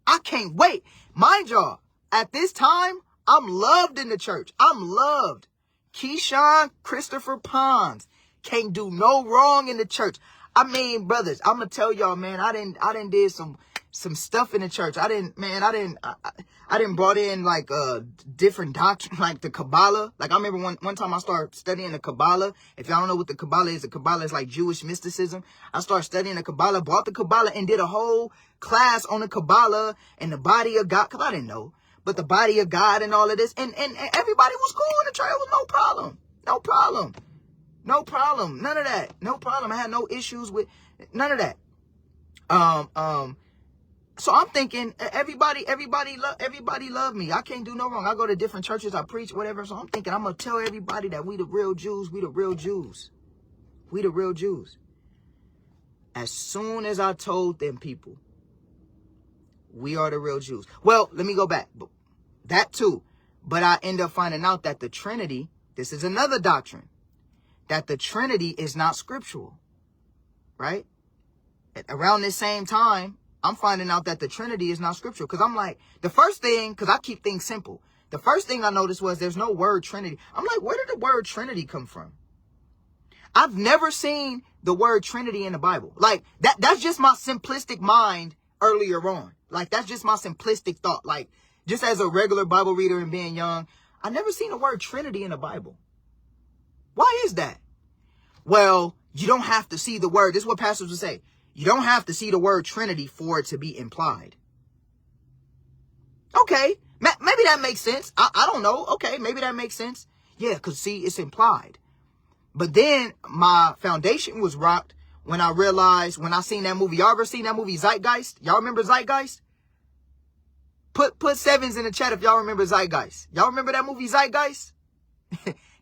I can't wait. Mind y'all, at this time, I'm loved in the church. I'm loved. Keyshawn Christopher Pons can't do no wrong in the church. I mean, brothers, I'm gonna tell y'all, man, I didn't did some stuff in the church. I didn't brought in like different doctrine, like the Kabbalah. Like I remember one time I started studying the Kabbalah. If y'all don't know what the Kabbalah is, like Jewish mysticism. I started studying the Kabbalah, bought the Kabbalah, and did a whole class on the Kabbalah and the body of God, because I didn't know. But the body of God and all of this, and everybody was cool in the church. It was no problem. No problem. No problem. None of that. No problem. I had no issues with none of that. So I'm thinking everybody love me. I can't do no wrong. I go to different churches, I preach, whatever. So I'm thinking I'm gonna tell everybody that we the real Jews. We the real Jews. We the real Jews. As soon as I told them people, we are the real Jews. Well, let me go back. That too. But I end up finding out that the Trinity, this is another doctrine, that the Trinity is not scriptural. Right? Around this same time, I'm finding out that the Trinity is not scriptural. Because I'm like, the first thing, because I keep things simple. The first thing I noticed was there's no word Trinity. I'm like, where did the word Trinity come from? I've never seen the word Trinity in the Bible. Like, that's just my simplistic mind earlier on. Like, that's just my simplistic thought. Like, just as a regular Bible reader and being young, I never seen the word Trinity in the Bible. Why is that? Well, you don't have to see the word. This is what pastors would say. You don't have to see the word Trinity for it to be implied. Okay, maybe that makes sense. I don't know. Okay, maybe that makes sense. Yeah, because see, it's implied. But then my foundation was rocked when I realized, when I seen that movie. Y'all ever seen that movie Zeitgeist? Y'all remember Zeitgeist? Put sevens in the chat if y'all remember Zeitgeist. Y'all remember that movie Zeitgeist?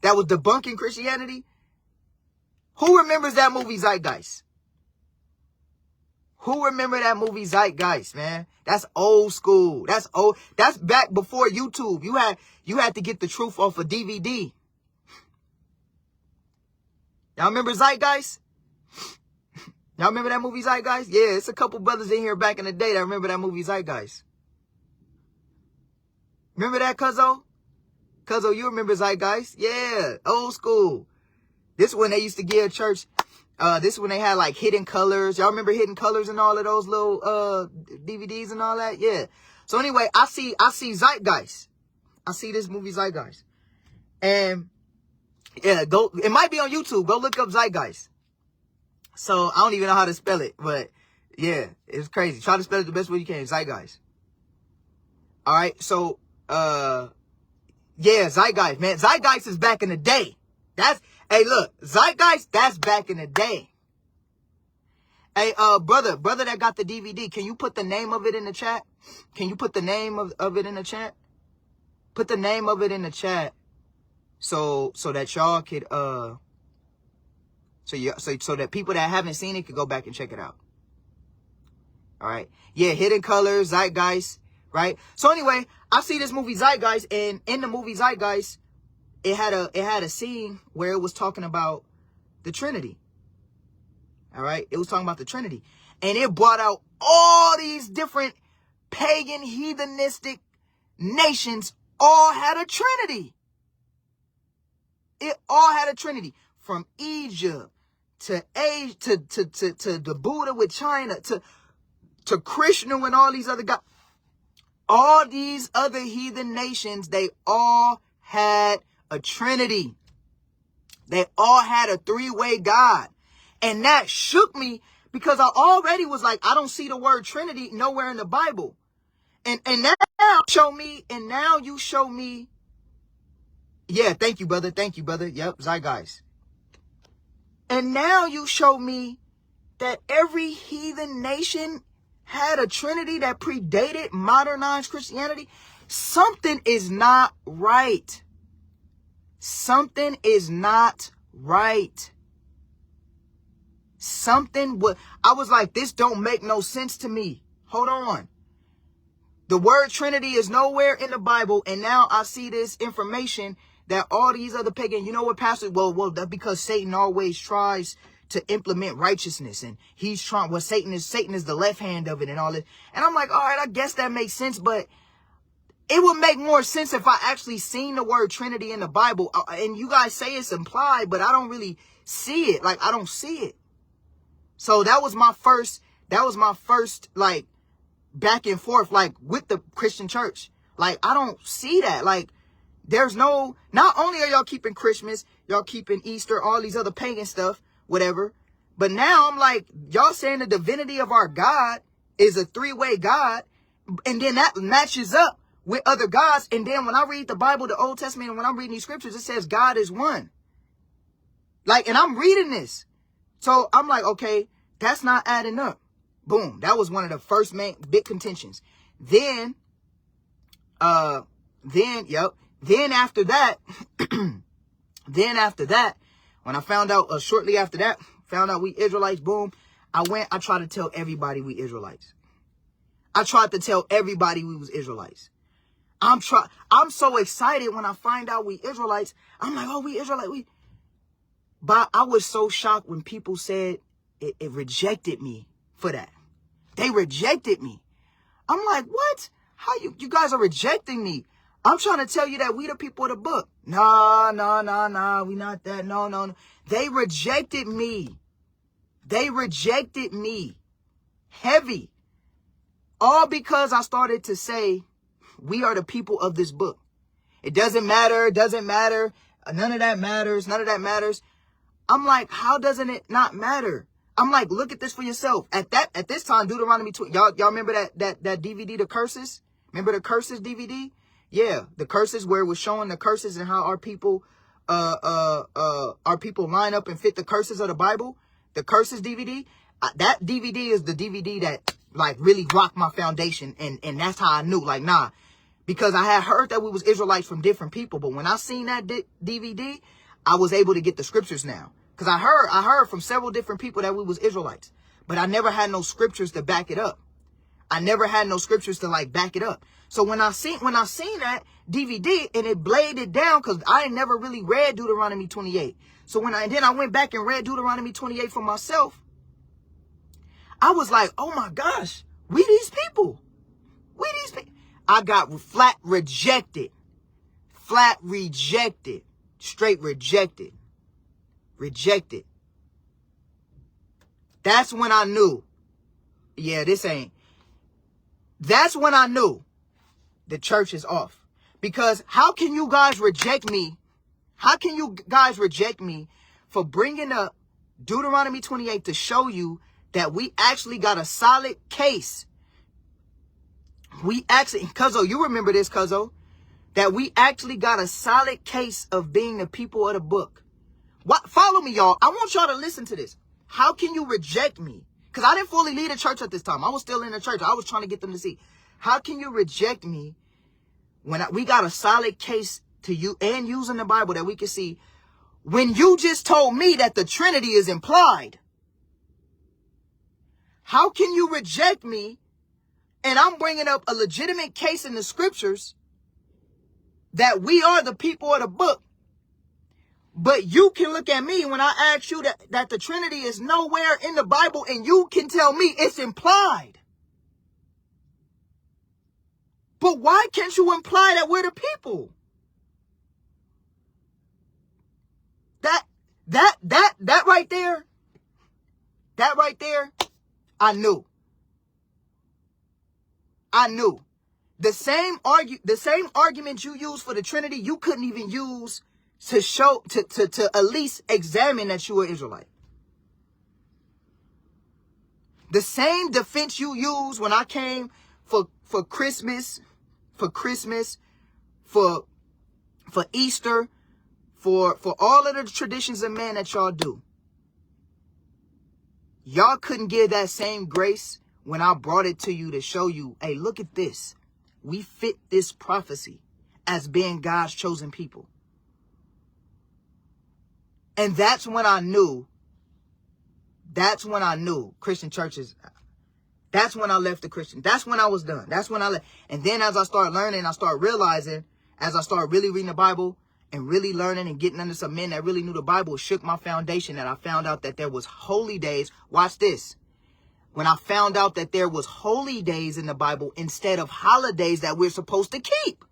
That was debunking Christianity. Who remembers that movie Zeitgeist? Who remember that movie Zeitgeist, man? That's old school. That's old. That's back before YouTube. You had to get the truth off a DVD. Y'all remember Zeitgeist? Y'all remember that movie Zeitgeist? Yeah, it's a couple brothers in here back in the day that remember that movie Zeitgeist. Remember that, Cuzzo? Cuzzo, you remember Zeitgeist? Yeah, old school. This one they used to give church. This one they had like Hidden Colors. Y'all remember Hidden Colors and all of those little DVDs and all that? Yeah. So anyway, I see Zeitgeist. I see this movie Zeitgeist. And yeah, it might be on YouTube. Go look up Zeitgeist. So I don't even know how to spell it, but yeah, it's crazy. Try to spell it the best way you can. Zeitgeist. All right. So yeah, Zeitgeist, man. Zeitgeist is back in the day. Hey, look, Zeitgeist, that's back in the day. Hey, brother that got the DVD, can you put the name of it in the chat? Can you put the name of it in the chat? Put the name of it in the chat so that y'all could so that people that haven't seen it could go back and check it out. All right. Yeah, Hidden Colors, Zeitgeist, right? So anyway, I see this movie Zeitgeist, and in the movie Zeitgeist, it had a scene where it was talking about the Trinity. All right. It was talking about the Trinity. And it brought out all these different pagan, heathenistic nations all had a Trinity. It all had a Trinity. From Egypt to Asia, to the Buddha with China, to Krishna and all these other guys. All these other heathen nations, they all had a Trinity. They all had a three-way God. And that shook me because I already was like, I don't see the word Trinity nowhere in the Bible. And now you show me. Yeah, thank you, brother. Thank you, brother. Yep, Zeitgeist. And now you show me that every heathen nation had a Trinity that predated modernized Christianity. Something is not right. Something is not right. I was like, this don't make no sense to me. Hold on. The word Trinity is nowhere in the Bible. And now I see this information that all these other pagan, you know what, Pastor? Well, that's because Satan always tries to implement righteousness, and he's trying, well, Satan is the left hand of it and all this. And I'm like, all right, I guess that makes sense, but it would make more sense if I actually seen the word Trinity in the Bible. And you guys say it's implied, but I don't really see it. Like, I don't see it. So that was my first, like, back and forth, like, with the Christian church. Like, I don't see that. Like, there's no, not only are y'all keeping Christmas, y'all keeping Easter, all these other pagan stuff, whatever. But now I'm like, y'all saying the divinity of our God is a three-way God. And then that matches up with other gods. And then when I read the Bible, the Old Testament, and when I'm reading these scriptures, it says God is one. Like, and I'm reading this. So I'm like, okay, that's not adding up. Boom. That was one of the first main big contentions. Then after that, when I found out, shortly after that, found out we Israelites, boom, I tried to tell everybody we Israelites. I tried to tell everybody we was Israelites. I'm so excited when I find out we Israelites. I'm like, oh, we Israelite. But I was so shocked when people said it rejected me for that. They rejected me. I'm like, what? How you guys are rejecting me? I'm trying to tell you that we the people of the book. Nah, we not that. No. They rejected me. They rejected me. Heavy. All because I started to say, we are the people of this book. It doesn't matter. None of that matters. I'm like, how doesn't it not matter? I'm like, look at this for yourself. At this time, Deuteronomy 20. Y'all remember that DVD, The Curses? Remember the Curses DVD? Yeah, the curses, where it was showing the curses and how our people line up and fit the curses of the Bible. The Curses DVD. That DVD is the DVD that, like, really rocked my foundation, and that's how I knew, like, nah, because I had heard that we was Israelites from different people, but when I seen that DVD, I was able to get the scriptures now. Because I heard from several different people that we was Israelites. But I never had no scriptures to back it up. I never had no scriptures to, like, back it up. So when I seen that DVD and it bladed down, because I ain't never really read Deuteronomy 28. So then I went back and read Deuteronomy 28 for myself. I was like, oh my gosh, we these people. I got flat rejected. Straight rejected. That's when I knew. Yeah, that's when I knew the church is off. Because how can you guys reject me? How can you guys reject me for bringing up Deuteronomy 28 to show you that we actually got a solid case? Cuzzo, you remember this, Cuzzo, that we actually got a solid case of being the people of the book. Follow me, y'all. I want y'all to listen to this. How can you reject me? Because I didn't fully lead a church at this time. I was still in the church. I was trying to get them to see. How can you reject me when we got a solid case to you and using the Bible that we can see, when you just told me that the Trinity is implied? How can you reject me and I'm bringing up a legitimate case in the scriptures that we are the people of the book? But you can look at me when I ask you that the Trinity is nowhere in the Bible, and you can tell me it's implied. But why can't you imply that we're the people? That right there, I knew. The same argument you use for the Trinity, you couldn't even use to show, to at least examine that you were Israelite. The same defense you use when I came for Christmas, for Easter, for all of the traditions of man that y'all do. Y'all couldn't give that same grace when I brought it to you to show you, hey, look at this. We fit this prophecy as being God's chosen people. And that's when I knew Christian churches. That's when I left the Christian. That's when I was done. That's when I left. And then as I started learning, I started realizing, as I started really reading the Bible and really learning and getting under some men that really knew the Bible, it shook my foundation, that I found out that there was holy days. Watch this. When I found out that there was holy days in the Bible instead of holidays that we're supposed to keep.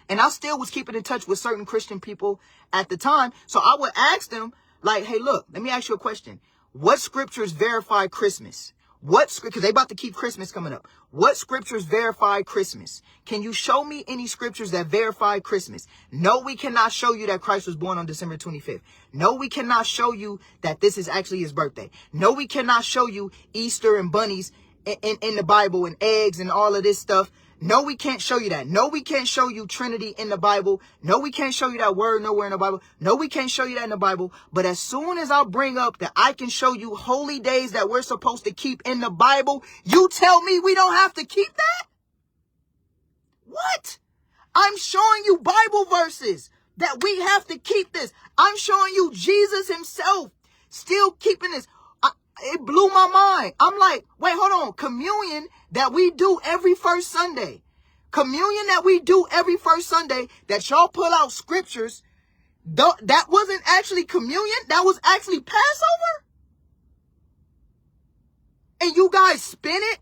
And I still was keeping in touch with certain Christian people at the time. So I would ask them, like, hey, look, let me ask you a question. What scriptures verify Christmas? Because they about to keep Christmas coming up. What scriptures verify Christmas? Can you show me any scriptures that verify Christmas? No, we cannot show you that Christ was born on December 25th. No, we cannot show you that this is actually his birthday. No, we cannot show you Easter and bunnies in the Bible and eggs and all of this stuff. No, we can't show you that. No, we can't show you Trinity in the Bible. No, we can't show you that word nowhere in the Bible. No, we can't show you that in the Bible. But as soon as I bring up that I can show you holy days that we're supposed to keep in the Bible, you tell me we don't have to keep that? What? I'm showing you Bible verses that we have to keep this. I'm showing you Jesus himself still keeping this. It blew my mind. I'm like, wait, hold on. Communion that we do every first Sunday. Communion that we do every first Sunday, that y'all pull out scriptures, that wasn't actually communion. That was actually Passover. And you guys spin it.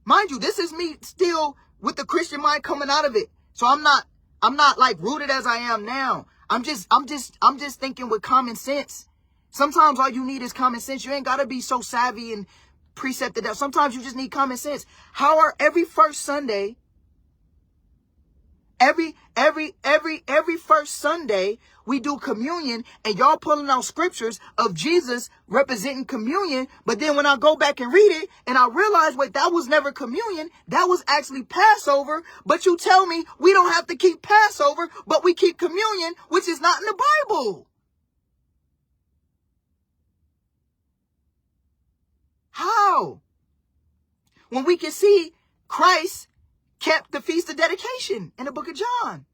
Mind you, this is me still with the Christian mind coming out of it. So I'm not like rooted as I am now. I'm just thinking with common sense. Sometimes all you need is common sense. You ain't got to be so savvy and precepted out. Sometimes you just need common sense. How are every first Sunday, every first Sunday, we do communion, and y'all pulling out scriptures of Jesus representing communion. But then when I go back and read it and I realize, wait, that was never communion. That was actually Passover. But you tell me we don't have to keep Passover, but we keep communion, which is not in the Bible. How? When we can see Christ kept the Feast of Dedication in the book of John.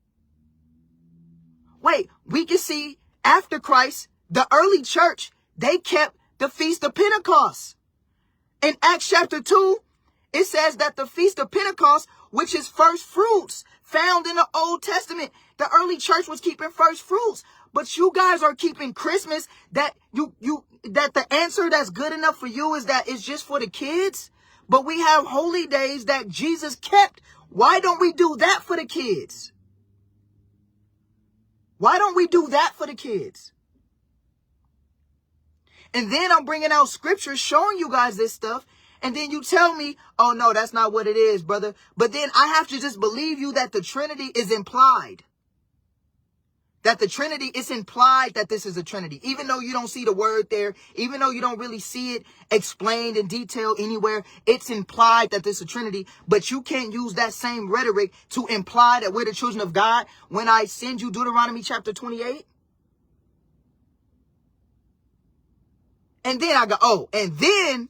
Wait, we can see after Christ, the early church, they kept the Feast of Pentecost. In Acts chapter 2, it says that the Feast of Pentecost, which is first fruits, found in the Old Testament, the early church was keeping first fruits. But you guys are keeping Christmas that that the answer that's good enough for you is that it's just for the kids. But we have holy days that Jesus kept. Why don't we do that for the kids? Why don't we do that for the kids? And then I'm bringing out scriptures showing you guys this stuff. And then you tell me, oh, no, that's not what it is, brother. But then I have to just believe you that the Trinity is implied. That the Trinity is implied that this is a Trinity. Even though you don't see the word there, even though you don't really see it explained in detail anywhere, it's implied that this is a Trinity. But you can't use that same rhetoric to imply that we're the children of God when I send you Deuteronomy chapter 28. And then I go, and then,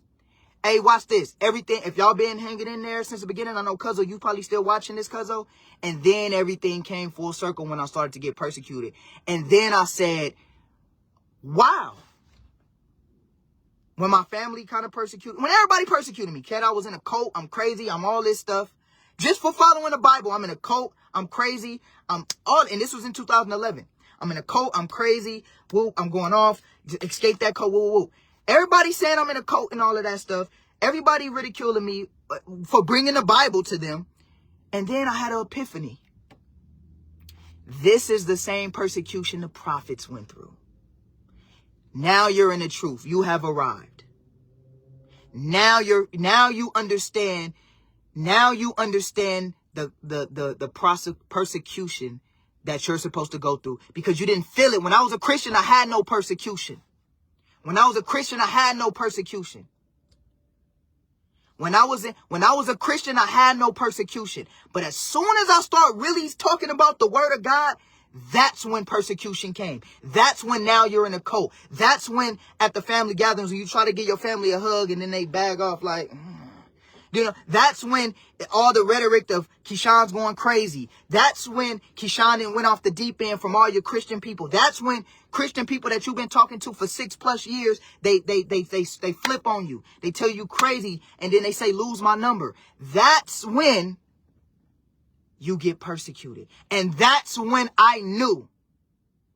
hey, watch this. Everything, if y'all been hanging in there since the beginning, I know Cuzzo, you probably still watching this, Cuzzo. And then everything came full circle when I started to get persecuted. And then I said, wow. When my family kind of persecuted, when everybody persecuted me, I was in a cult, I'm crazy, I'm all this stuff. Just for following the Bible, I'm in a cult, I'm crazy, and this was in 2011. I'm in a cult, I'm crazy, woo, I'm going off, escape that cult, woo, woo. Everybody saying I'm in a cult and all of that stuff. Everybody ridiculing me for bringing the Bible to them. And then I had an epiphany. This is the same persecution the prophets went through. Now you're in the truth. You have arrived. Now you understand. Now you understand the persecution that you're supposed to go through, because you didn't feel it. When I was a Christian, I had no persecution. When I was a Christian, I had no persecution. When I was a Christian, I had no persecution. But as soon as I start really talking about the word of God, That's when persecution came. That's when now you're in a cult. That's when at the family gatherings, when you try to give your family a hug and then they bag off like, that's when all the rhetoric of Keyshawn's going crazy. That's when Keyshawn went off the deep end from all your Christian people. That's when Christian people that you've been talking to for 6+ years, they flip on you. They tell you crazy. And then they say, lose my number. That's when you get persecuted. And that's when I knew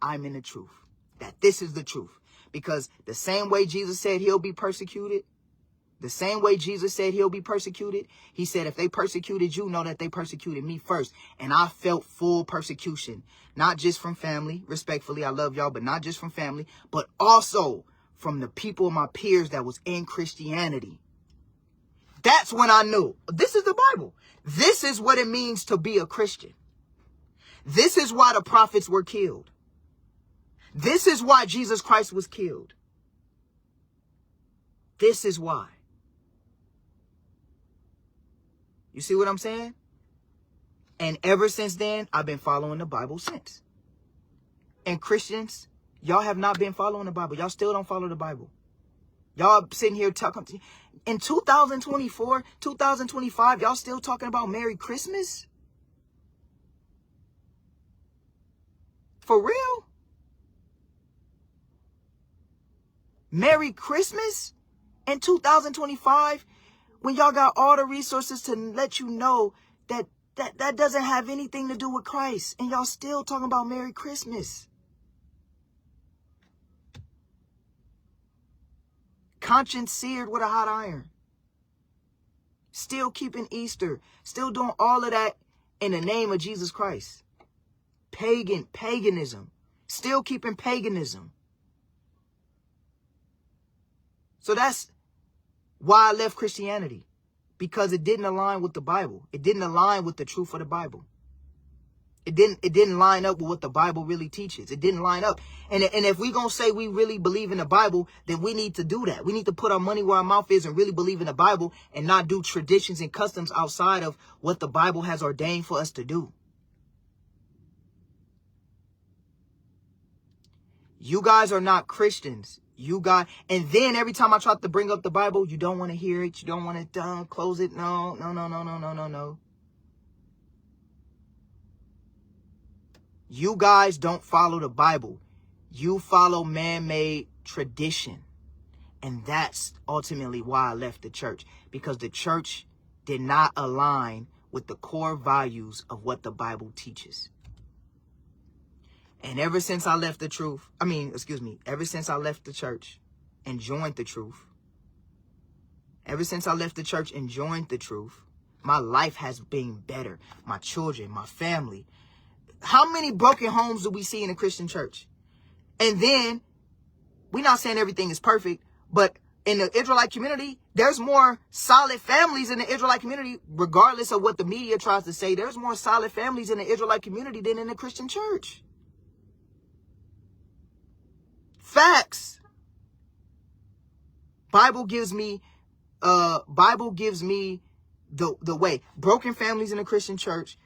I'm in the truth, that this is the truth. Because the same way Jesus said he'll be persecuted, the same way Jesus said he'll be persecuted, he said, if they persecuted you, know that they persecuted me first. And I felt full persecution, not just from family, respectfully, I love y'all, but not just from family, but also from the people, my peers that was in Christianity. That's when I knew this is the Bible. This is what it means to be a Christian. This is why the prophets were killed. This is why Jesus Christ was killed. This is why. You see what I'm saying? And ever since then, I've been following the Bible since. And Christians, y'all have not been following the Bible. Y'all still don't follow the Bible. Y'all sitting here talking. In 2024, 2025, y'all still talking about Merry Christmas? For real? Merry Christmas in 2025? When y'all got all the resources to let you know that doesn't have anything to do with Christ. And y'all still talking about Merry Christmas. Conscience seared with a hot iron. Still keeping Easter. Still doing all of that in the name of Jesus Christ. Paganism. Still keeping paganism. So that's why I left Christianity, because it didn't align with the Bible. It didn't align with the truth of the Bible. It didn't line up with what the Bible really teaches. It didn't line up. And if we gonna say we really believe in the Bible, then we need to do that. We need to put our money where our mouth is and really believe in the Bible and not do traditions and customs outside of what the Bible has ordained for us to do. You guys are not Christians. You guys, and then every time I try to bring up the Bible, you don't want to hear it. You don't want to close it. No. You guys don't follow the Bible. You follow man-made tradition. And that's ultimately why I left the church, because the church did not align with the core values of what the Bible teaches. And ever since I left the ever since I left the church and joined the truth, my life has been better. My children, my family. How many broken homes do we see in a Christian church? And then, we're not saying everything is perfect, but in the Israelite community, there's more solid families in the Israelite community, regardless of what the media tries to say. There's more solid families in the Israelite community than in the Christian church. Facts. Bible gives me the way. Broken families in the Christian church,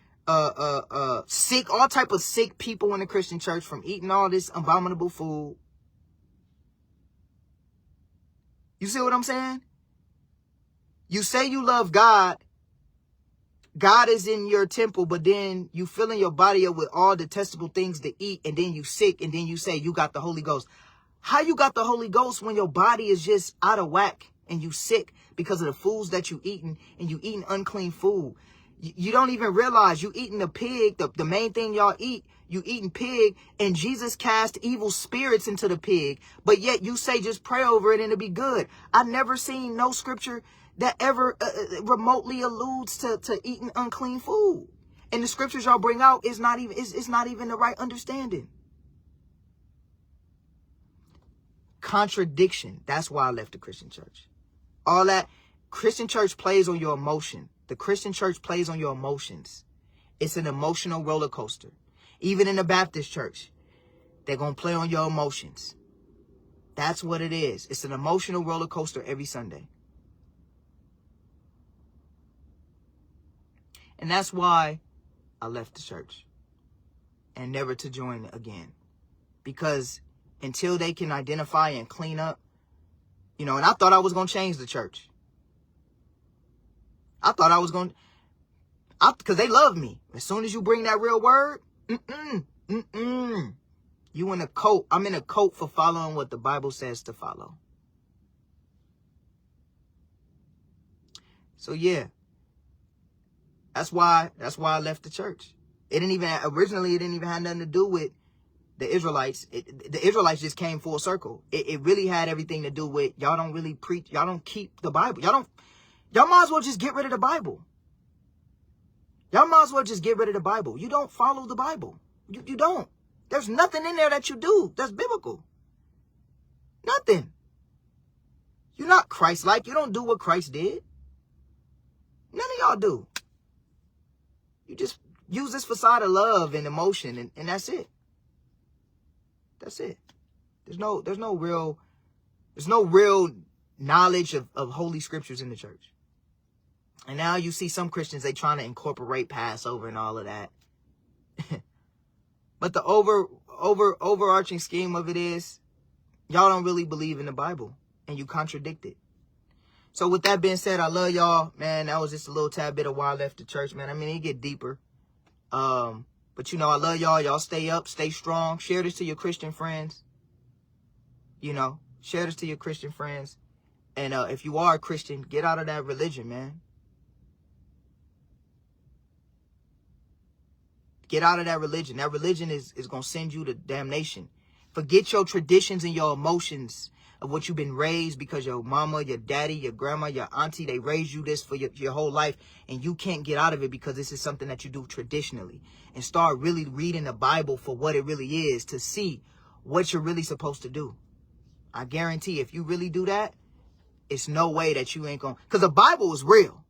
sick, all type of sick people in the Christian church from eating all this abominable food. You see what I'm saying? You say you love God. God is in your temple, but then you filling your body up with all detestable things to eat, and then you sick, and then you say you got the Holy Ghost. How you got the Holy Ghost when your body is just out of whack and you sick because of the foods that you eating, and you eating unclean food? You don't even realize you eating the pig, the main thing y'all eat, you eating pig, and Jesus cast evil spirits into the pig, but yet you say just pray over it and it'll be good. I've never seen no scripture that ever remotely alludes to eating unclean food. And the scriptures y'all bring out is not even the right understanding. Contradiction. That's why I left the Christian church. All that Christian church plays on your emotion. The Christian church plays on your emotions. It's an emotional roller coaster. Even in the Baptist church, they're going to play on your emotions. That's what it is. It's an emotional roller coaster every Sunday. And that's why I left the church. and never to join again. Because until they can identify and clean up, you know, and I thought I was going to change the church. I thought I was going to, because they love me. As soon as you bring that real word, you in a cult. I'm in a cult for following what the Bible says to follow. So yeah, that's why I left the church. Originally it didn't even have nothing to do with the Israelites. The Israelites just came full circle. It really had everything to do with y'all don't really preach. Y'all don't keep the Bible. Y'all might as well just get rid of the Bible. Y'all might as well just get rid of the Bible. You don't follow the Bible. You don't. There's nothing in there that you do that's biblical. Nothing. You're not Christ-like. You don't do what Christ did. None of y'all do. You just use this facade of love and emotion, and that's it. That's it. There's no real knowledge of holy scriptures in the church. And now you see some Christians, they trying to incorporate Passover and all of that. But the overarching scheme of it is, y'all don't really believe in the Bible, and you contradict it. So with that being said, I love y'all, man. That was just a little tad bit of why I left the church, man. I mean, it get deeper. But you know, I love y'all. Y'all stay up, stay strong. Share this to your Christian friends. You know, share this to your Christian friends. And if you are a Christian, get out of that religion, man. Get out of that religion. That religion is going to send you to damnation. Forget your traditions and your emotions of what you've been raised, because your mama, your daddy, your grandma, your auntie, they raised you this for your whole life, and you can't get out of it because this is something that you do traditionally. And start really reading the Bible for what it really is, to see what you're really supposed to do. I guarantee if you really do that, it's no way that you ain't going to, because the Bible is real.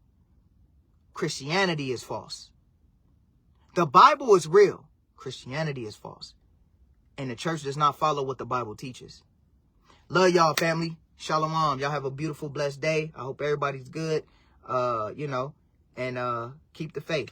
Christianity is false. The Bible is real. Christianity is false. And the church does not follow what the Bible teaches. Love y'all, family. Shalom. Y'all have a beautiful, blessed day. I hope everybody's good. You know, and keep the faith.